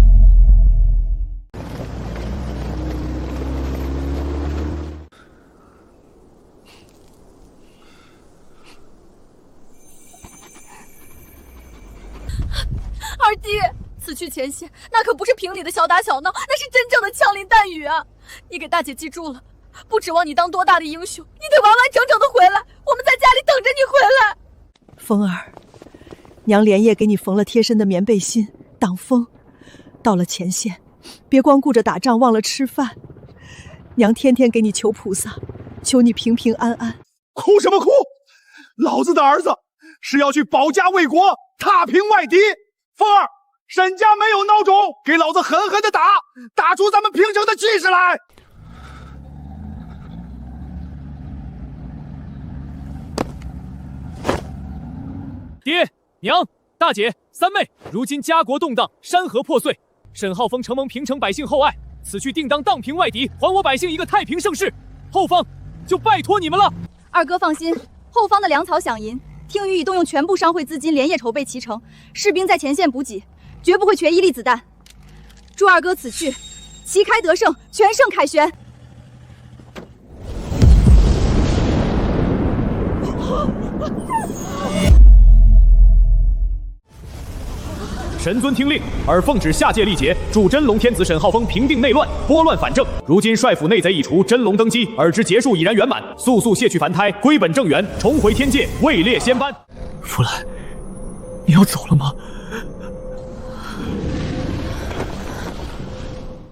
二弟，此去前线，那可不是平里的小打小闹，那是真正的枪林弹雨啊！你给大姐记住了，不指望你当多大的英雄，你得完完整整的回来，我们在家里等着你回来。风儿，娘连夜给你缝了贴身的棉背心，挡风。到了前线，别光顾着打仗，忘了吃饭。娘天天给你求菩萨，求你平平安安。哭什么哭？老子的儿子是要去保家卫国，踏平外敌。风儿，沈家没有孬种，给老子狠狠的打，打出咱们平城的气势来！爹娘大姐三妹，如今家国动荡，山河破碎，沈浩峰承蒙平城百姓厚爱，此去定当荡平外敌，还我百姓一个太平盛世。后方就拜托你们了。二哥放心，后方的粮草饷银，听予已动用全部商会资金，连夜筹备齐成，士兵在前线补给，绝不会缺一粒子弹。祝二哥此去旗开得胜，全胜凯旋。神尊听令，尔奉旨下界历劫，助真龙天子沈浩峰平定内乱，拨乱反正。如今帅府内贼已除，真龙登基，尔之劫数已然圆满，速速卸去凡胎，归本正源，重回天界，位列仙班。弗兰，你要走了吗？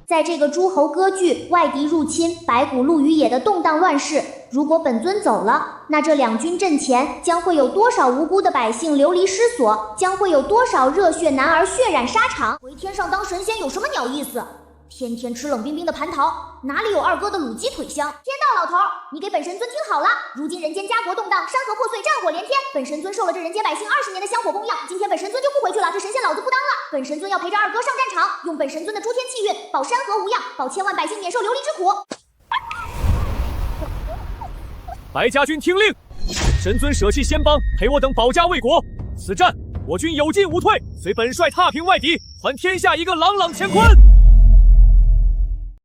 在这个诸侯割据、外敌入侵、白骨露于野的动荡乱世，如果本尊走了，那这两军阵前将会有多少无辜的百姓流离失所？将会有多少热血男儿血染沙场？回天上当神仙有什么鸟意思？天天吃冷冰冰的蟠桃，哪里有二哥的卤鸡腿香？天道老头，你给本神尊听好了！如今人间家国动荡，山河破碎，战火连天。本神尊受了这人间百姓20年的香火供养，今天本神尊就不回去了，这神仙老子不当了。本神尊要陪着二哥上战场，用本神尊的诸天气运保山河无恙，保千万百姓免受流离之苦。白家军听令，神尊舍弃仙邦，陪我等保家卫国。此战我军有进无退，随本帅踏平外敌，还天下一个朗朗乾坤。